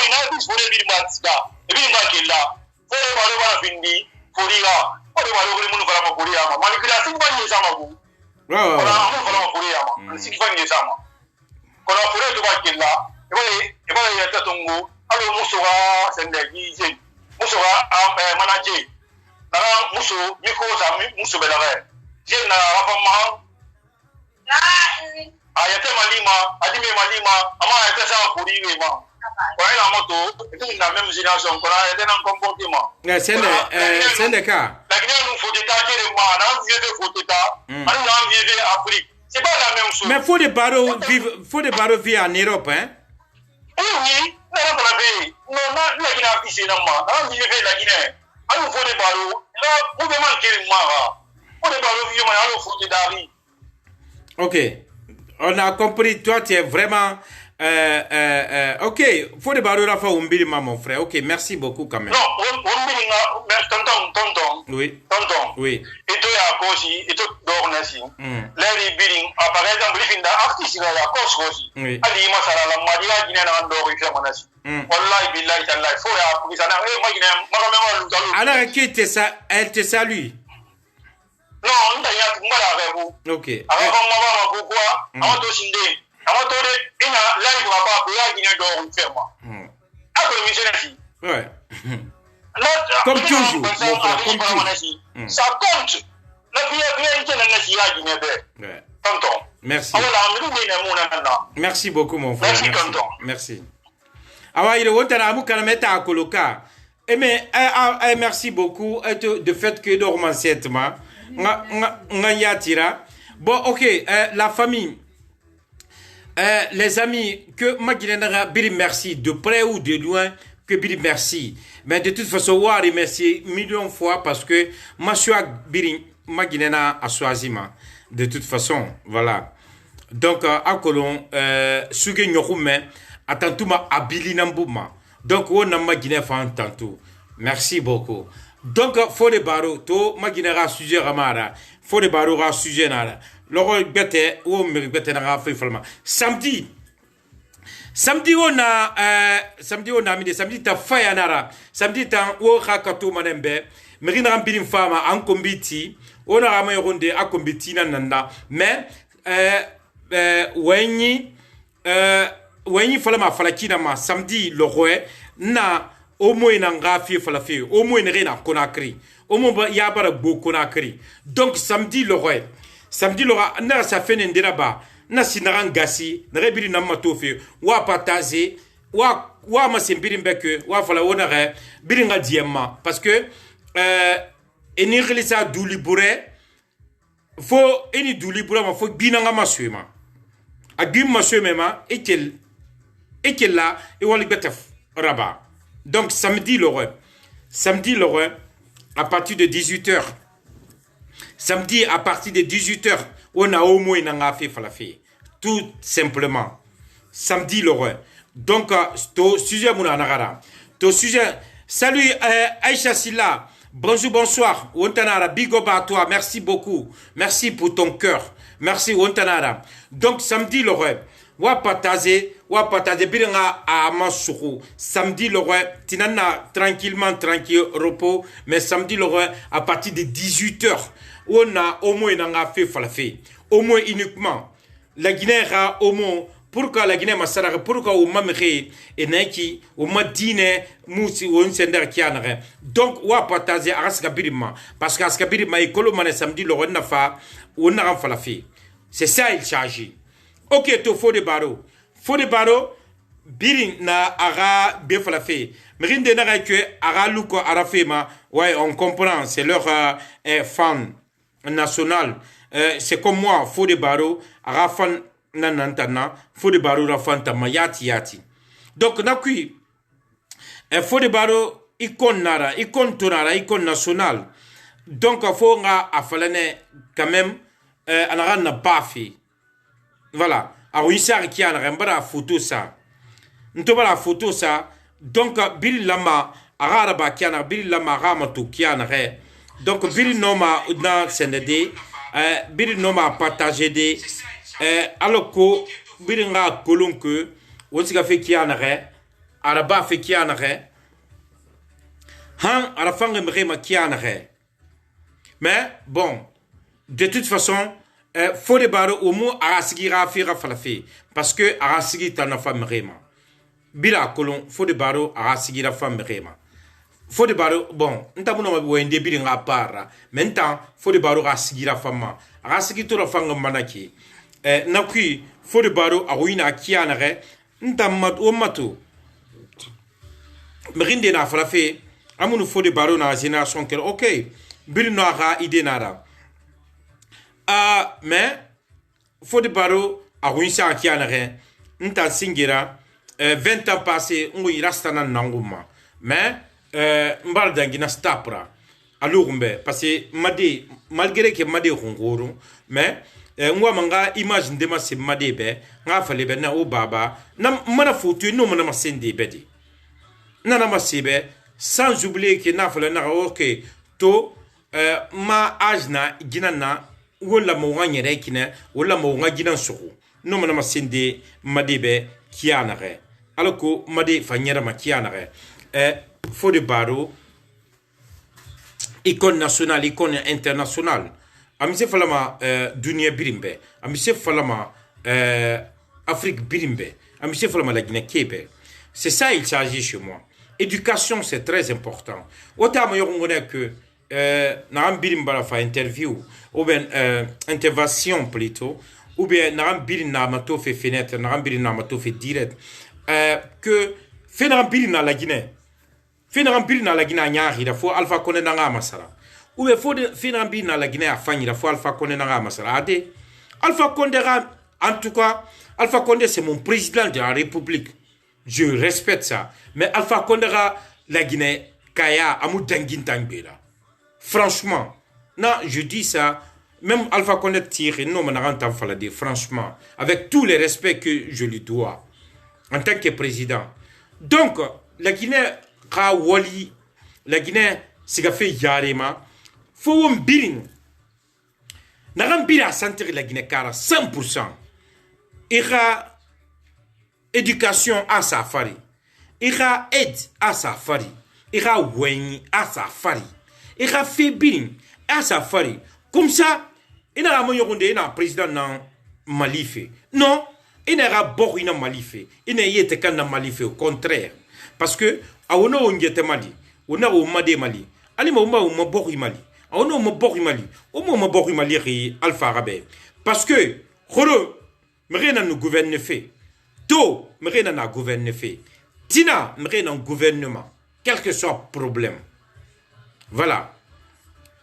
ina bis fore bi matda bi ma kella fore ba lo ba bindi fori wa ko ba lo mun fara ma fori ma manipulation ba ni sama ku ouais ko na mun fara ma fori ma siki fa ni sama ko na fore to ba kella e ba ya ta tungu alo musuga sende gi je musuga manaje na musu miko sa musu be la re je na rafa ma ayate malima adime malima ama ayate sa fori we ma ouais la moto et la même génération qu'on a été dans comportement c'est le cas la Guinée nous faut d'état qui est moi on vient de faut état on vient d'Afrique c'est pas la même chose mais faut des barreaux vivre en Europe hein oui non la vie non la Guinée a pissé dans moi on vient de la Guinée on faut des barreaux là vous demandez moi faut des barreaux vivre on faut d'état ok on a compris toi tu es vraiment ok, faut de barreaux Rafa Umbilima mon frère. Ok, merci beaucoup quand même. Non, Umbilima, tonton. Oui. Tonton. Oui. Et toi, à cause, et toi, d'ornasi. L'air building, par exemple, il finit artiste, à la cause aussi. Oui. Ali Masala, la Madia, Guinée, en dehors, il fait mon assis. Wallahi, billahi, tallahi, faut y appuyer ça. Moi, Guinée, moi, alors, qui était ça? Elle te salue. Non, on t'a dit, moi, avec vous. Ok. Alors, moi, pourquoi? On te signe. Alors, il y a là, il va pas pouvoir Guinée d'or, il fait moi. Après, le ouais. Comme toujours, mon frère, comme toujours. Ça compte. La vérité, c'est la Guinée. Tonton. Merci. Merci beaucoup, mon frère. Merci, tonton. Merci. Alors, il est à Moukalameta à Koloka. Mais, merci beaucoup de fait que dormant cette main. Bon, ok, la famille. Les amis, que Maguinera Biri merci, de près ou de loin, que Biri merci. Mais de toute façon, on remercier millions de fois parce que Masua Biri Maguinera a choisi. De toute façon, voilà. Donc, à Colon, Suge Nyorume, Attentu ma abili nambouma. Donc, on a ma Guinée fan tantôt. Merci beaucoup. Donc, faut les barreaux. To ma Guinée ra sujet ramara. Faut les barreaux ra sujet nara. Loro bete ou me bete na fait falma. Samedi on a mis des samedi ta faya nara. Samedi ta o hakato manembe. Merina rambirin fama en kombiti. On a ramé ronde a kombiti nanda. Mais wenyi falama falakina ma samedi le roi na au moins na ngafi falafi au moins na Conakry au moins ya bara bo Conakry. Donc samedi le roi na ça fait ndera ba na sinaran gasi na rebiri na matofe wa pataze wa masembiri mbeke wa fala wona re biringa diema parce que enirlisa doulibure faut eni doulibure ma faut binanga maswema agim maswema ekel là et wali betef rabat. Donc samedi le roi à partir de 18h. Samedi à partir de 18h, on a au moins un affaire falafé. Tout simplement. Samedi le roi. Donc to sujet mouna nagara. To sujet salut Aïcha Silla. Bonjour, bonsoir. Ontanara, big up à toi. Merci beaucoup. Merci pour ton cœur. Merci Ontanara. Donc samedi le roi. Wa pataze biringa a masuru. Samedi le roi, tinana tranquille repos, mais samedi le roi à partir de 18h, on a au moins un fait falafé. Au moins uniquement la Guinée a au moins pourquoi la Guinée masara pourquoi au mamre et neki au madine musi on sender kianare. Donc wa pataze araska birima parce que araska birima ikolo mané samedi le roi na fa on a falafé. C'est ça il s'agit. Ok, to faux de barreau. Faux de barreau, birin na ara befalafe. Mérinde na que ara luko arafema. Ouais, on comprend, c'est leur fan national. C'est comme moi, faux de barreau, ara fan nanantana, faux de barreau, ara fan tamayati. Donc, na kui, faux de barreau, icône nara, icône tonara, icône national. Donc, faut nga afalane quand même, anara na bafi. Voilà. Alors, il s'est qui a la photo ça. Nous avons la photo ça. Donc, Bill Lama, Araba Kiana, Bill Lama Ramatou Kiana. Donc, Bill Noma dans CND, Bill Noma partagé des. Alors que Bill Nga Kolonke, on s'est fait Kiana, Araba fait Kiana. Han, à la fin, de Kiana. Mais, bon, de toute façon, faut de barreau au moins arasigira fira falafi parce que arasigi tana femme rema bila kolon faut de barreau arasigira femme rema faut de barreau bon ntamuno wende bilinga para maintenant faut de barreau arasigira femme arasigi to la fanga manaki nakui faut de barreau awina kiana re ntammat o mato mrinde na falafi amunu faut de barreau na génération que OK bilino ara idée nara. Mais faut de barreau à Winsa qui en a rien. N'ta singira 20 ans passés, on y reste en Nangouma. Mais Mbaldangina stapra. Alors, parce que Madé, malgré que Madé Hongoro, mais moi, manga imagine de ma se Madé be, n'a fallu ben na o baba, n'a mana foutu, non, mana sende bedi. Nana ma sebe, sans oublier que n'a fallu na ok, to ma ajna, ginana. Wala mo ngere kine wala mo ngajina soko no mana masende madebe kianare aloko made fanyera makianare faut de barreau icône nationale icône internationale amise falama dunia birimbe amise falama Afrique birimbe amise falama la Guinée Kébé. C'est ça il s'agit chez moi. Éducation c'est très important. Autant moi on connaît que Naram Birim fa interview ou bien intervention plutôt ou bien Naram Birim Namato fait fenêtre Naram Birim Namato fait direct que fait Naram Birim na la Guinée fait Naram Birim na la Guinée nyari da faut Alpha Condé na masala ou bien faut fait Naram Birim na la Guinée a fani da faut Alpha Condé na masala ade Alpha Condé en tout cas Alpha Condé c'est mon président de la République je respecte ça mais Alpha Condé la Guinée kaya amu dangin tangbela. Franchement, non, je dis ça, même Alpha Condé tire, non, franchement, avec tout le respect que je lui dois. en tant que président. Donc, la Guinée a wali, la Guinée s'est fait yarema, faut un birin. N'a pas sentir la Guinée car 100%. Il y a éducation à sa fari. Il y a aide à sa fari. Il y a wani à sa fari. Il y a fait birin à sa fari. Comme ça, il n'y a pas un président dans Mali fait. Non, il n'y a pas un Mali. Il n'y a pas un Mali fait. Au contraire. Parce que, on a un Mali. On a un Mali. Ali ma bokh Mali. On a un bokh Mali. On a un bokh Mali Alpha Arabe. Parce que, khoro, m'rena nous gouverne fait. To, m'rena na gouverne fait. Tina, m'rena un gouvernement. Quel que soit le problème. Voilà.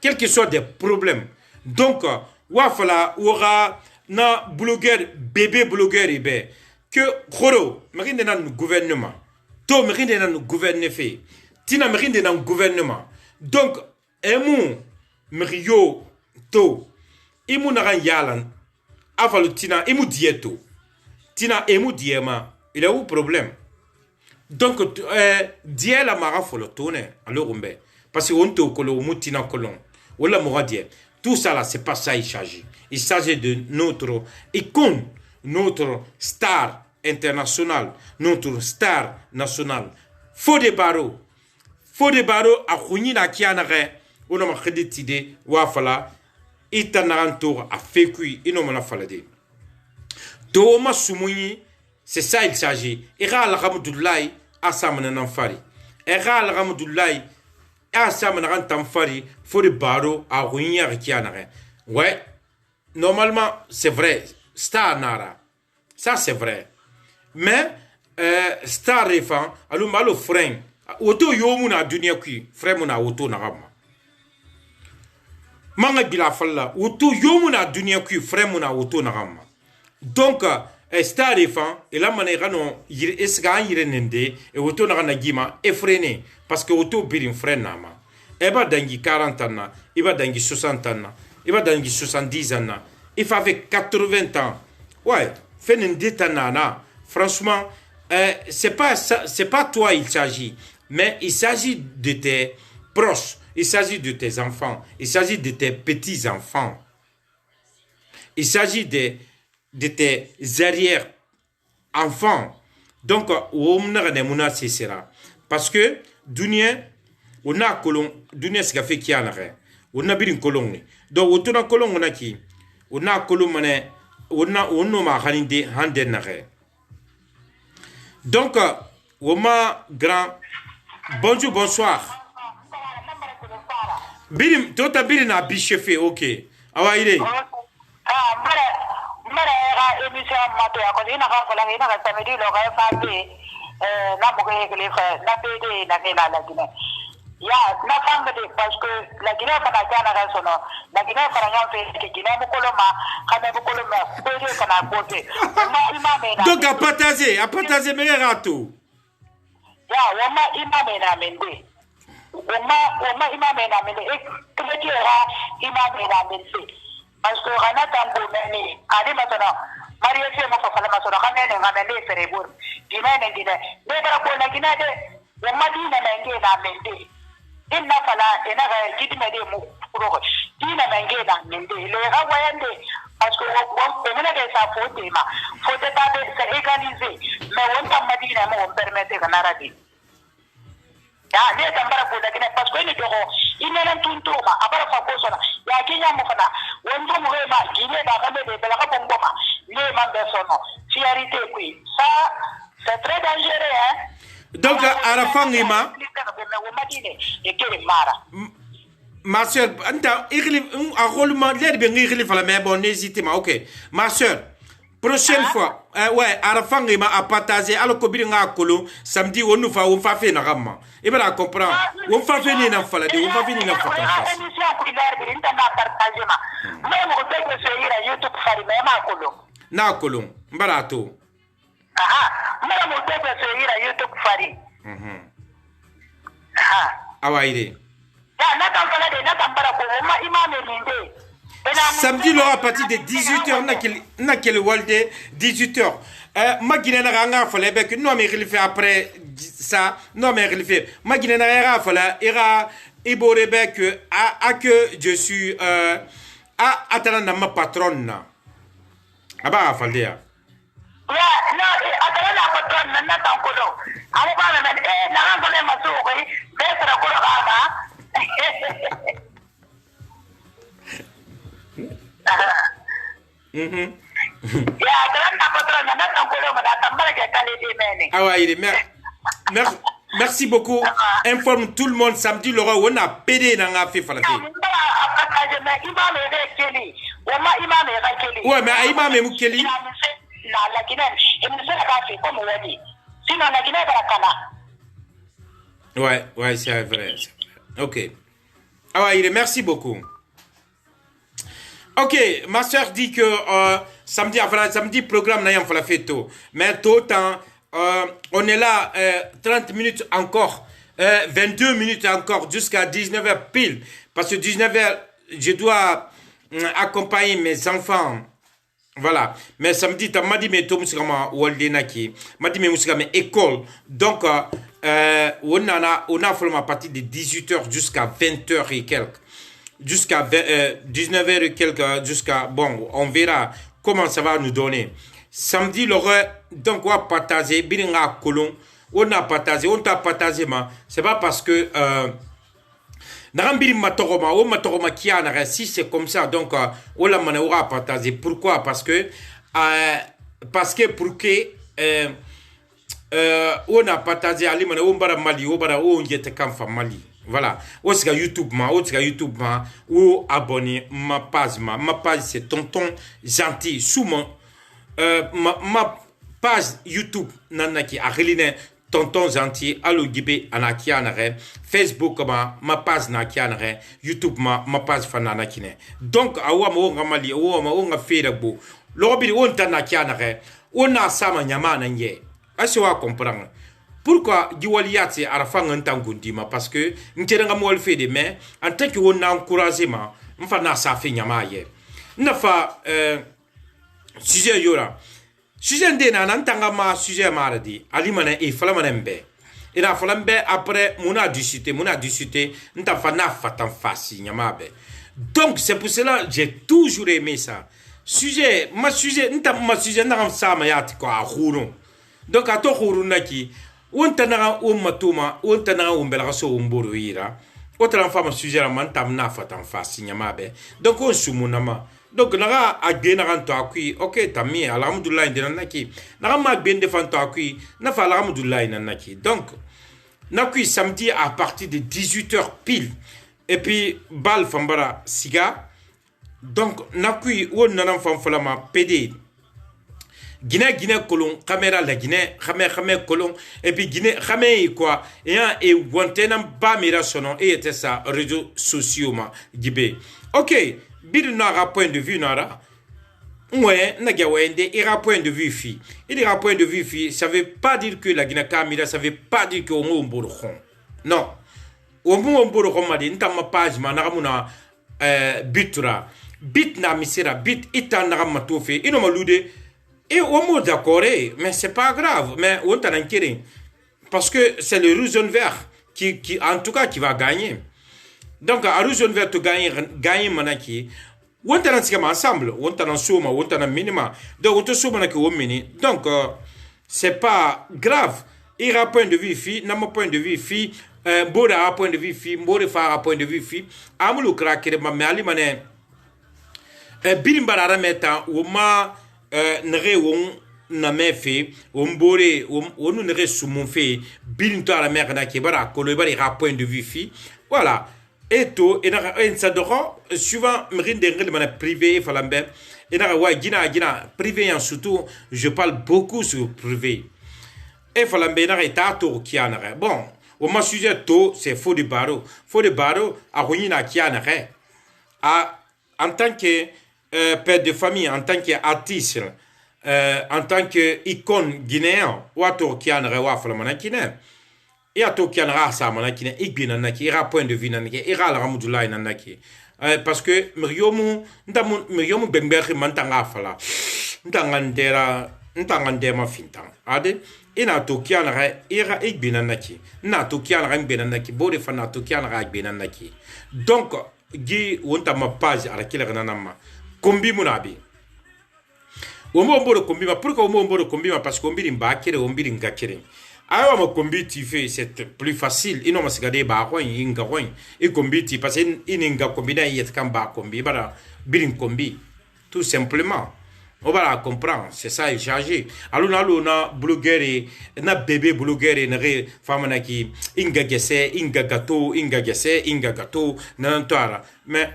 Quel que soit des problèmes. Donc, wafala, aura na blogueur, bébé blogueur, que khoro, m'rena na nous gouvernement. To, m'rena na nous gouverne fait. Tina, m'rena na gouvernement. Donc, emu, m'rio, to, imu naran yalan, avalu tina, emu dieto. Tina, emu diema, il a où problème? Donc, die la mara folo tourne, alors on be. Parce que on te kolo, moutina kolon, ou la mora die. Tout ça là, c'est pas ça il s'agit. Il s'agit de notre icône, notre star international, notre star national. Fodé Barro. Fodé Barro a khuni na kianare, on a crédité, wafala, itanarantour a fait cuit, inomana falade. Toma Soumouni, c'est ça il s'agit. Ira al-Ramdoulaye, Assamana Namfari. Ira al-Ramdoulaye, Assamana Namfari, Fodé Barro a khuni na kianare. Ouais, normalement, c'est vrai. Star Nara. Ça, c'est vrai. Mais, Star Refan, alou malo frein. Auto yomuna dunia qui frère mon auto narama manga bila falla auto yomuna dunia qui frère mon auto narama donc star efan et la manière non yir esga yire nende et auto narana gima effréné parce que auto birin frère nama e ba dangi 40 ans e ba dangi 60 ans e ba dangi 70 ans il fait avec 80 ans ouais fait une détanana franchement c'est pas toi il s'agit. Mais il s'agit de tes proches, il s'agit de tes enfants, il s'agit de tes petits-enfants. Il s'agit de tes arrière-enfants. Donc, c'est ça. Parce que, dunia, on a colon, dunia c'est fait qui en a rien. On a bien une colonne. Donc, autour de la colonne, on a qui? On a colonne, on a haninde, handen rien. Donc, on a grand. Bonjour, bonsoir. Bilim, toi bilim na bichefe, ok. Awa ile. Mara émission mato ya ko ina ka fala ina ka samedi lo ka fabi na mo ke le fa na pede na ke la Guinée. Ya na fanga de parce que la Guinée kana kana ka sono. La Guinée kana ya fe ke Guinée mo koloma, kana mo koloma, pede kana bote. Donc à partager mes rato. Ya wama imame na mende wama imame na mende e kletira imame na mende parce que kana tambo nani ani matana mariye se mo fala masona kana ne ngamende ferebur dinane dine ne bara ko na ginade wama dina menge na mende inna fala ina ga jidime de mu progo dina menge na mende le ga wayande parce que on mena de sa faute ma faute ta de se égaliser mais on ta madina mo permettre kana radi ya ne tambara ko daga parce que ni dogo inena tunto ma abara fa ko sona ya kinya mo fana wonto mo ma gine da ka de bela ka bombo ma ne ma be sono fiarité qui ça c'est très dangereux hein donc à la fin ima ma soeur anta igli a rollement l'air bien igli fala mais bon n'hésitez pas OK ma soeur prochaine fois ouais à la fin ima a partager alors ko bi nga kolo samedi on fa fait na ramma et ben la comprendre on fa fait ni na fala de on fa fini na fala émission ko l'air bi inta na partager ma même ko te se ira YouTube fari mais ma kolo na kolo mbarato même ko te se ira YouTube fari awaire ya na tambara de na tambara ko ma imame minde Samedi, là, à partir de 18h, n'a qu'elle walde 18h. Ma guinée n'a fallait que non, mais il fait après ça. Non, mais il fait. Ma guinée n'a fallait, ira, et que, que je suis, attendant ma patronne. Ah bah, fallait. Non, attendant la patronne, maintenant, t'en colo. Ah, on va le mettre, n'a pas les masouris, d'être la colo. Ah ouais, merci beaucoup. Informe tout le monde samedi, Laura, on a pédé dans la FIFA. Ouais, mais Imam et Moukeli. Ouais, c'est vrai. Ok. Ah ouais, merci beaucoup. Ok, ma soeur dit que samedi, programme n'a pas fait tôt. Mais tôt, on est là 30 minutes encore, 22 minutes encore, jusqu'à 19h pile. Parce que 19h, je dois accompagner mes enfants. Voilà. Mais samedi, tu m'as dit, mais tout le monde m'a dit, mais école. Donc, on a fait à partir de 18h jusqu'à 20h et quelques. Jusqu'à 19h et quelques, jusqu'à, bon, on verra comment ça va nous donner. Samedi, donc, on va partager, on a partagé, c'est pas parce que, si c'est comme ça, donc, on a partagé. Pourquoi? Parce que, on a partagé, Mali. Voilà, ou c'est YouTube ou abonner ma page c'est Tonton Gentil sous ma page YouTube nanaki areline Tonton Gentil allo gibe anaki anare Facebook ma page naki anare YouTube ma page fananaki ne donc awa mo ngamali awa mo nga Facebook lobi on tanaki anare on a sama nyama nanye aswa comprendre. Pourquoi Diwaliati a fait un temps parce que nous avons fait des mains en tant que on a encouragé ma enfin ça fait nyamaye n'a fa sujet yora sujet ndena nantanga ma sujet mardi alimana e flamanembe et la flambe après mona discuter n'ta fa na fatan fasi nyamabe donc c'est pour cela j'ai toujours aimé ça sujet ma sujet n'a ça ma yati ko a khuru donc a to khuru naki on tana matuma on tana bela so mboro ira otra fama sujet man tam na fatan fasi nyamabe donc on sumunama donc naga agena kan to akui ok tammi alhamdulillah ndina naki naga ma bende fan to akui na fa alhamdulillah naki donc nakui samedi à partir de 18h pile et puis bal fambara siga donc nakui on nanan fam falama PD Guinée colon caméra la Guinée Guinée colon et puis Guinée quoi et wantenam ba mira sonon et était ça réseaux sociaux ma gibé ok bil n'aura point de vue nara ouais n'a wende ira point de vue fi il ira point de vue fi ça veut pas dire que la Guinée caméra ça veut pas dire que on borkhon non on borkhon ma dit ma page ma naramuna bitura bit na misira bit itan naramato fe ino malude. Et on m'a d'accord, mais c'est pas grave, mais on t'a inquiété. Parce que c'est le rouge vert qui, en tout cas, qui va gagner. Donc, à rouge vert, tu gagnes, manaki. On t'a ensemble, on t'a soma, on t'a minima. Donc, on t'a soma au mini. Donc, c'est pas grave. Il a point de vue, fille, n'a pas point de vue, fille, Bora a point de vue, fille, Bora a point de vue, fille. Amoulou craquer, mais alimane. Bilimbara meta, ou ma. Nere won na mefe ombore onu nere sumon fe bilinto ala mer na ke bara kolo bara ra point de vue fi voilà et to et na en ça doro suivant mrin de ngel mana privé falambe et na wa gina privé en surtout je parle beaucoup sur privé et falambe na eta to kiana bon au ma sujet to c'est faux de baro a ruina kiana en tant que père de famille, en tant qu'artiste, en tant qu'icône guinéen, ou à Tokian Rewa Flamanakine, et à Tokian Rasa Manakine, Igbinanaki, ira point de vue Nanaki, ira la Ramoudula Nanaki. parce que mriomu bember mantanga fala ntangandema fintan ade ina to kiana ga ira igbenanaki na to kiana ga igbenanaki bode fana to kiana ga igbenanaki donc gi wonta ma page ala kila ganama kombi munabi womo mboro kombi ma pourquoi womo mboro kombi ma parce que kombi mba kere kombi ngakere ayo ma kombi tu fais c'est plus facile ino masigade ba ko inga ko e kombi ti parce que ininga kombi na yet kan ba kombi bara birin kombi tout simplement on va la comprendre, c'est ça, il chargé. Alors, na blogueur na bébé blogueur na femme qui inga gato, nantoara. Mais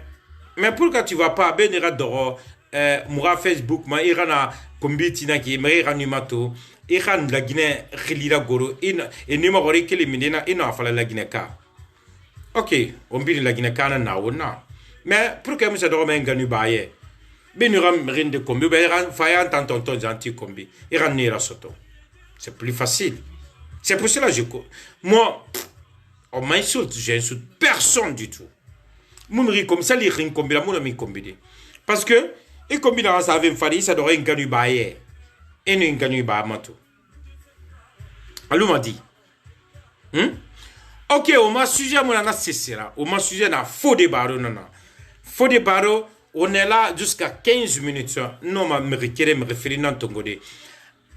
pourquoi tu vas pas ben ira doro moura Facebook ma ira na kombiti na ki me ira numato ira la Guinée khilira goro ina et numéro que les minena ina fala la Guinée ka. OK, on bi la Guinée ka na wona. Mais pourquoi monsieur doro menga nu baye? Benuram rinde kombi, fayan tonton gentil kombi. Iran nira soto. C'est plus facile. C'est pour cela que moi, on m'insulte, j'insulte personne du tout. Moumri comme ça, les ring kombi, la mouna mi kombi. Parce que, et kombi dans sa vie, ça doit être un ganu baye. Et un ganu baye mato. Alors, m'a dit. Ok, on m'a sujet, mon ana cessera. On m'a sujet, na faux débat, non. Faux débat, on est là jusqu'à 15 minutes. Non, ma me référer dans ton côté.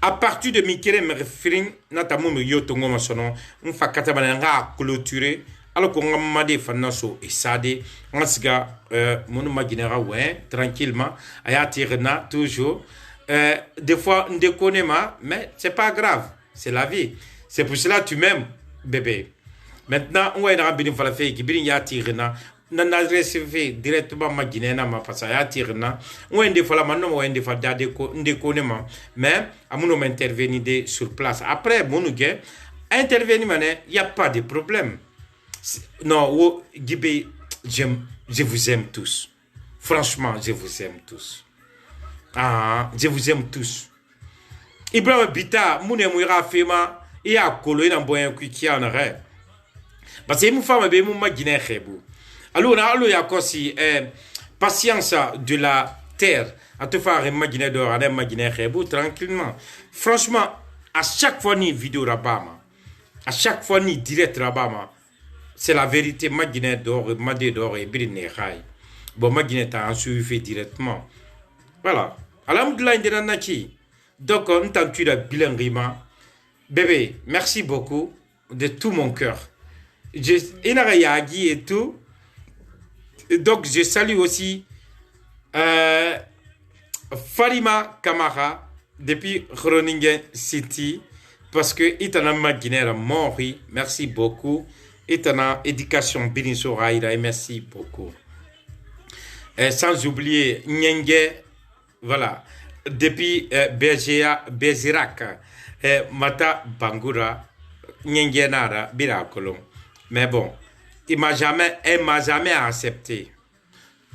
À partir de me référer dans ta mou yo tongo ma sonon, on fa katabana nga clôturer. Alors qu'on m'a dit fanaso et sade, on siga mon maginera ouais, tranquillement, aya tirena toujours. Des fois on déconne mais c'est pas grave, c'est la vie. C'est pour cela que tu m'aimes bébé. Maintenant on va y bien faire fait qui bien ya tirena. Nana recevé directement ma Guinée na ma passa ya tirna on des fois la maintenant on des fois déconnement mais à mon intervenir sur place après mon gars intervenir mané il y a pas de problème non Gibé je vous aime tous franchement je vous aime tous je vous aime tous Ibrahim Bita mon mouira fema et a colo ina boyen qui en arrêt parce que mon femme be mon ma Guinée khebou. Alors, il y a aussi patience de la terre. À te faire imaginer de imaginer tranquillement. Franchement, à chaque fois ni vidéo rabama, à chaque fois ni direct rabama, c'est la vérité. Imaginer d'or, madé d'or et brine ray. Bon, imaginer t'as un suivi directement. Voilà. Alhamdoulilah indenanaki. Donc, on t'entend la bilinguement. Bébé, merci beaucoup de tout mon cœur. Inarayagi et tout. Donc, je salue aussi Farima Kamara depuis Groningen City parce que Itana Maguinera mori. Merci beaucoup. Itana Éducation Biniso Raïra, merci beaucoup. Sans oublier Nyenge, voilà, depuis Bezirak, Mata Bangura, Nyenge Nara, Birakolom. Mais bon. Elle m'a jamais accepté.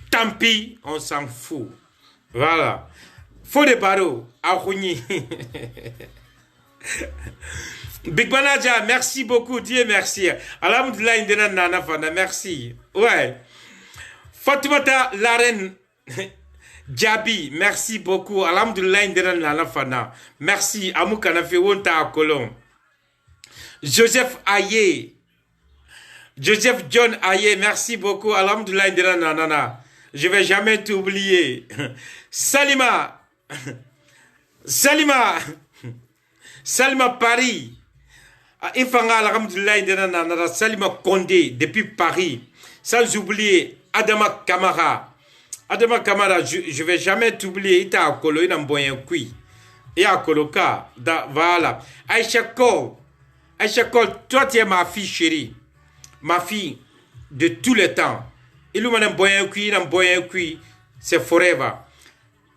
Tant pis, on s'en fout. Voilà. Faut des barreaux. Arouni. Big Manager, merci beaucoup. Dieu merci. Alhamdoulilah, indena nana fana. Merci. Ouais. Fatimata Laren Djabi, merci beaucoup. Alhamdoulilah, indena nana fana. Merci. Amou Kanafe Wonta Akolon. Joseph Aye. Joseph John Aye, merci beaucoup. Alhamdoulilah, nanana. Je vais jamais t'oublier. Salima. Salima Paris. Ifanga, alhamdoulilah, nanana. Salima Condé, depuis Paris. Sans oublier Adama Kamara. Adama Kamara, je vais jamais t'oublier. Ita Akolo, il a un kui. Et Akoloka, voilà. Aïcha Kol, toi, tu es ma fille chérie. Ma fille de tous les temps. Il m'a dit c'est forever.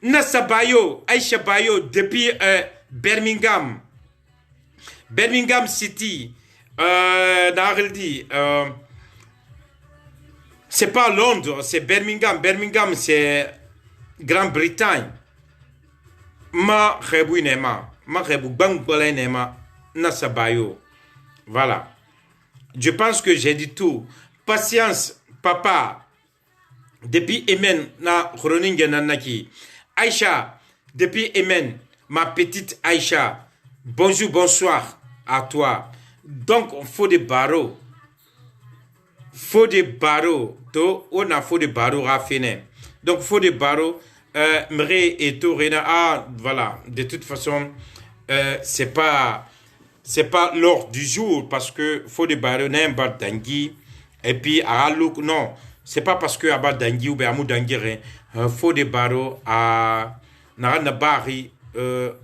Nassa Bayo, Aïcha Bayo, depuis Birmingham City, c'est pas Londres, c'est Birmingham. Birmingham, c'est Grande-Bretagne. Ma rebu nema, ma rebu bangolé nema, Nassa Bayo. Voilà. Je pense que j'ai dit tout. Patience, papa. depuis Emen, na Khoroninga Nanaki. Aïcha, depuis Emen, ma petite Aïcha, bonjour, bonsoir à toi. Donc, faut des barreaux. Faut des barreaux. On a faut des barreaux raffinés. Donc, faut des barreaux. Mré et tout, ah, voilà. De toute façon, c'est pas l'ordre du jour parce que faut des barreaux n'aiment pas d'angui. Et puis, à look, non. C'est pas parce que Abba Dangui ou Béamou Dangui, faut des barreaux à Narana Bari,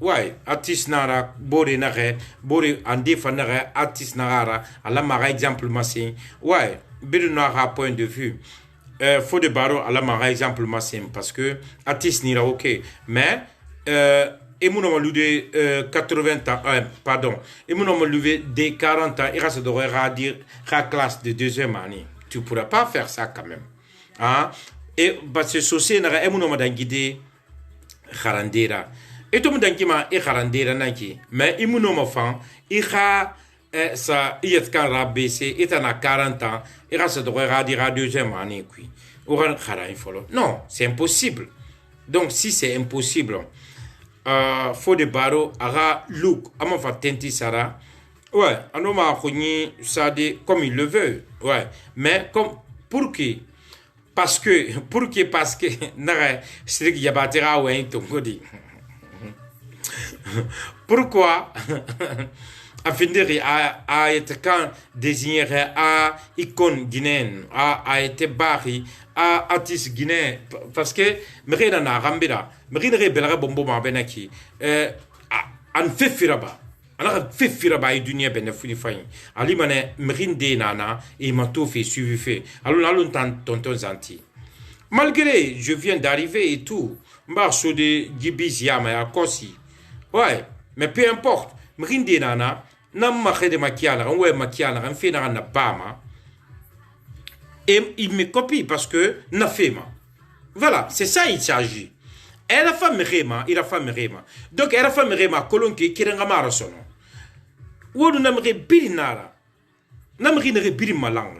ouais, artiste Nara, Bori Nare, Bori Andi Fanare, artiste Nara, à la Mara exemple Massin, ouais, Bidu Nara point de vue. Faut des barreaux à la Mara exemple Massin parce que artiste Nira ok, mais et mon nom levé 80 ans, pardon, et mon nom levé des 40 ans, il reste de dire la classe de deuxième année. Tu ne pourras pas faire ça quand même. Hein? Et parce que ce n'est pas un guidé Harandera. Et tout le monde est Harandera Naki. Mais il m'a fait, il a ça, il est quand rabaissé, il a 40 ans, il a ce droit à dire à deuxième année. Non, c'est impossible. Donc si c'est impossible, faut des barreaux à look, à mon fait, tenti Sarah. Ouais, on m'a reconnu ça comme il le veut. Ouais, mais comme pour qui? Parce que n'arrête, c'est qu'il y a battra ou un tongodi. Pourquoi? À finir à être quand désigné à icône guinéenne, à être barri, à artiste guinéen, parce que Mérina n'a rambira, Mérina rebellera bombo ma benaki, en fait firaba. Alors, fait firaba et dunia ben funi fayin. Ali mané mrinde nana et m'a tout fait suivi fait. Alors, longtemps tonton zanti. Malgré, je viens d'arriver et tout, marche de Gibis Yama à Kossi. Ouais, mais peu importe. Mrinde nana, nam ma de makiana, ouais makiana, un fait na bama. Et il me copie parce que n'a fait ma. Voilà, c'est ça il s'agit. Elle a fait Mrema, il a fait Mrema. Donc, elle a fait Mrema, colonque qui est en sono. Ou nous n'aimerait birinara. N'aimerait birimalang.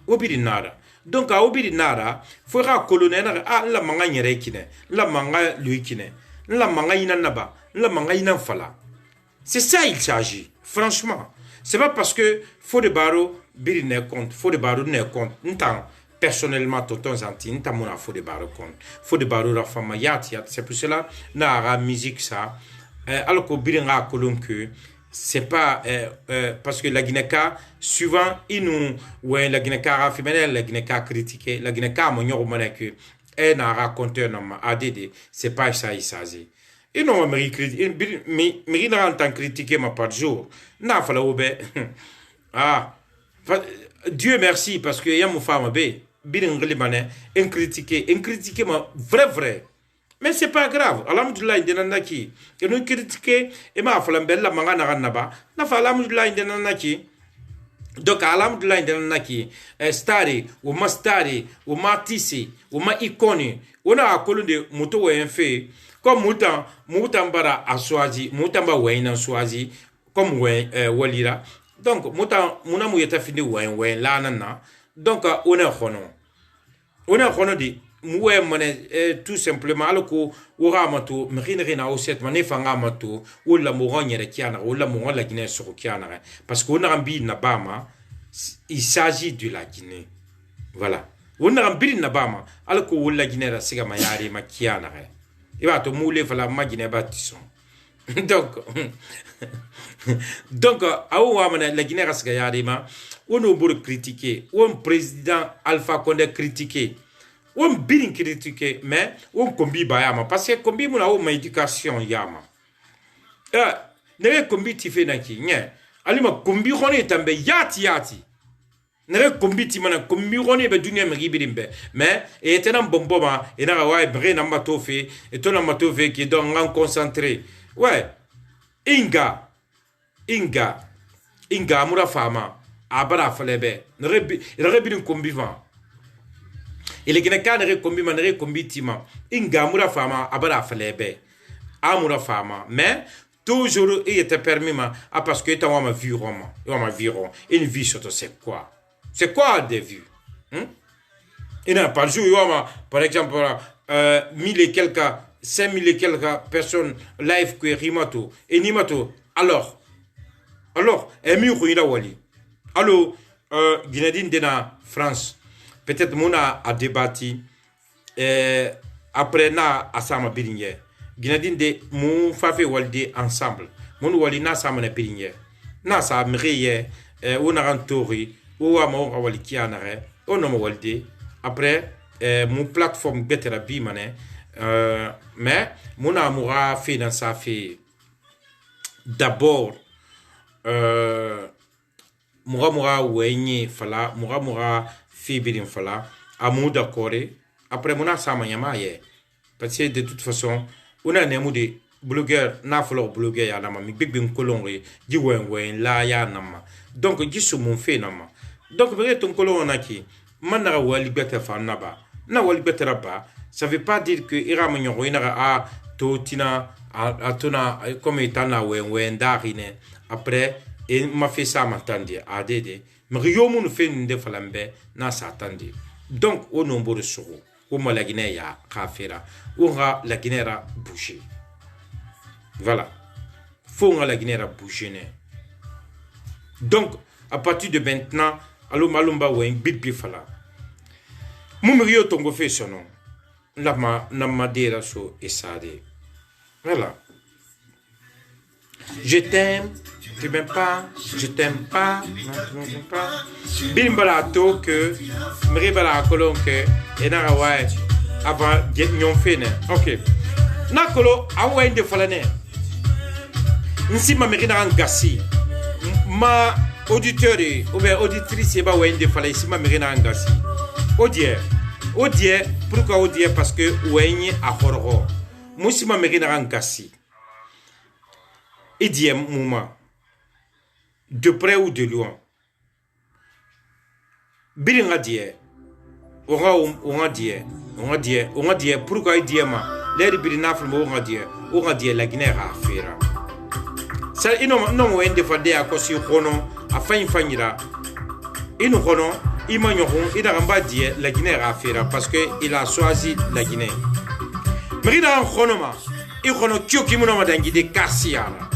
Ou birinara. Donc, à Obirinara, fera colonel à la manga rekine, la manga luikine, la manga inanaba, la manga inanfala. C'est ça il s'agit, franchement. C'est pas parce que faut des barreaux, birine compte, faut des barreaux ne compte. N'entends. Personnellement, tonton Zanti, nous avons fait des barreaux compte. Faut des barreaux la femme yat. C'est pour cela, la musique ça. Alors que biringa colonque, c'est pas parce que la Guinée-Ka, souvent, ils nous, ouais, la Guinée-Ka féminine, la Guinée-Ka critiquée, la Guinée-Ka, mon yon que, elle n'a raconté un homme ADD, c'est pas ça, il s'agit. Et non, mais il n'a en tant critiqué, ma pas de jour. N'a fallu obé. Ah, Dieu merci, parce que y a mon femme bé. Bien critiqué ma vrai mais c'est pas grave alhamdulillah indenanaki et nous critiquer et ma falambel la manga na naba na fa alhamdulillah indenanaki donc alhamdulillah indenanaki stari ou mastari ou matisi ou ma iconi on a colonne moto ou fait comme moutan bara aswazi moutan ba wayna swazi comme walira donc moutan muna muyeta fini way la nana. Donc, on est dit, tout simplement, alors qu'on aura matou, m'rinrina au set, manefanga matou, ou la mourante de Kiana, ou la mourante la Guinée sur Kiana, parce qu'on a un billet Nabama, il s'agit de la Guinée. Voilà. On a un billet Nabama, alors qu'on la Guinée, la Sigamayari, ma Kiana. Il va te mouler, la ma Guinée bâtisson. Donc, la Guinée Rasgayarima, on a critiqué, on président Alpha Condé critiqué, on bien critiqué, mais on combi bayama, parce que combi mon a éducation yama. Ne combi ti fait naki, nye, alima combi rone tambe yati. Ne combi ti mana combi rone be dunia me ribirimbe, mais et etenam bomboma, et na wa bre na matofe, et ton matofe qui donc en concentré. Ouais, Inga, Moura Fama, Abara Falebe, ne rebi un convivant. Et les Guinéens ne reconbiment, ne recombitima. Inga Moura Fama, Abara Falebe, Amoura Fama, mais toujours il était permis, parce que tu as ma vie, une vie sur c'est quoi? C'est quoi des vues? Et non, par jour, par exemple, 1000 et quelques, 5000 et quelques personnes live que rimato et nimato. Alors, et mieux que wali. Alors, Guinadine de la France, peut-être mon a débattu, après na asama birinye. Guinadine de mon fafe walde ensemble. Mon wali na sama na birinye. Na sa mriye, on a rentori, ou à mon wali qui en arrêt, on a walde. Après, mon plateforme betera bimane, mais mon amour fait dans sa fait d'abord. Moura wenye fala moura fibirin fala amu d'accord après mona sama yamaye parce que de toute façon on a nemu de blogueur na folo blogueur ya nama mi bigbin kolonre ji wen la ya nama donc gisu mon fait nama donc peut ton kolon ki manara wali beta fa naba na wali beta raba ça veut pas dire que ira monyo ina a totina a tona comme etana wen darine après et m'a fait ça m'attendait à dédé mais yo mon fait une falambe na s'attendait donc au nombre de soro au la Guinée ya kafira aura la Guinée a bougé voilà faut la Guinée a bougé donc à partir de maintenant allo malumba wen big fala mon rio tongo fait son nom la na madera so esade voilà. Je t'aime, tu m'aimes pas, je t'aime pas, non, je t'aime pas. Bimbala to que, mribala kolon que, et na ouais, avant get nyon fene. Ok. Na kolo awa inde falane. Nsi ma merina ngasi. Ma auditeur ou bien auditrice ba wa inde falane si ma merina ngasi. Odie, pourquoi odie parce que wenye a horro. Musi ma merina ngasi. Et dit moment de près ou de loin birin a dit on a dit pourquoi il dit ma l'air birina film on a dit la Guinée a faire ça il non on de fade à cause kono a fanyira il kono il manyoron il a pas dit la Guinée a faire parce que il a choisi la Guinée mais il a un kono ma il kono kyo kimono madangi de kasiala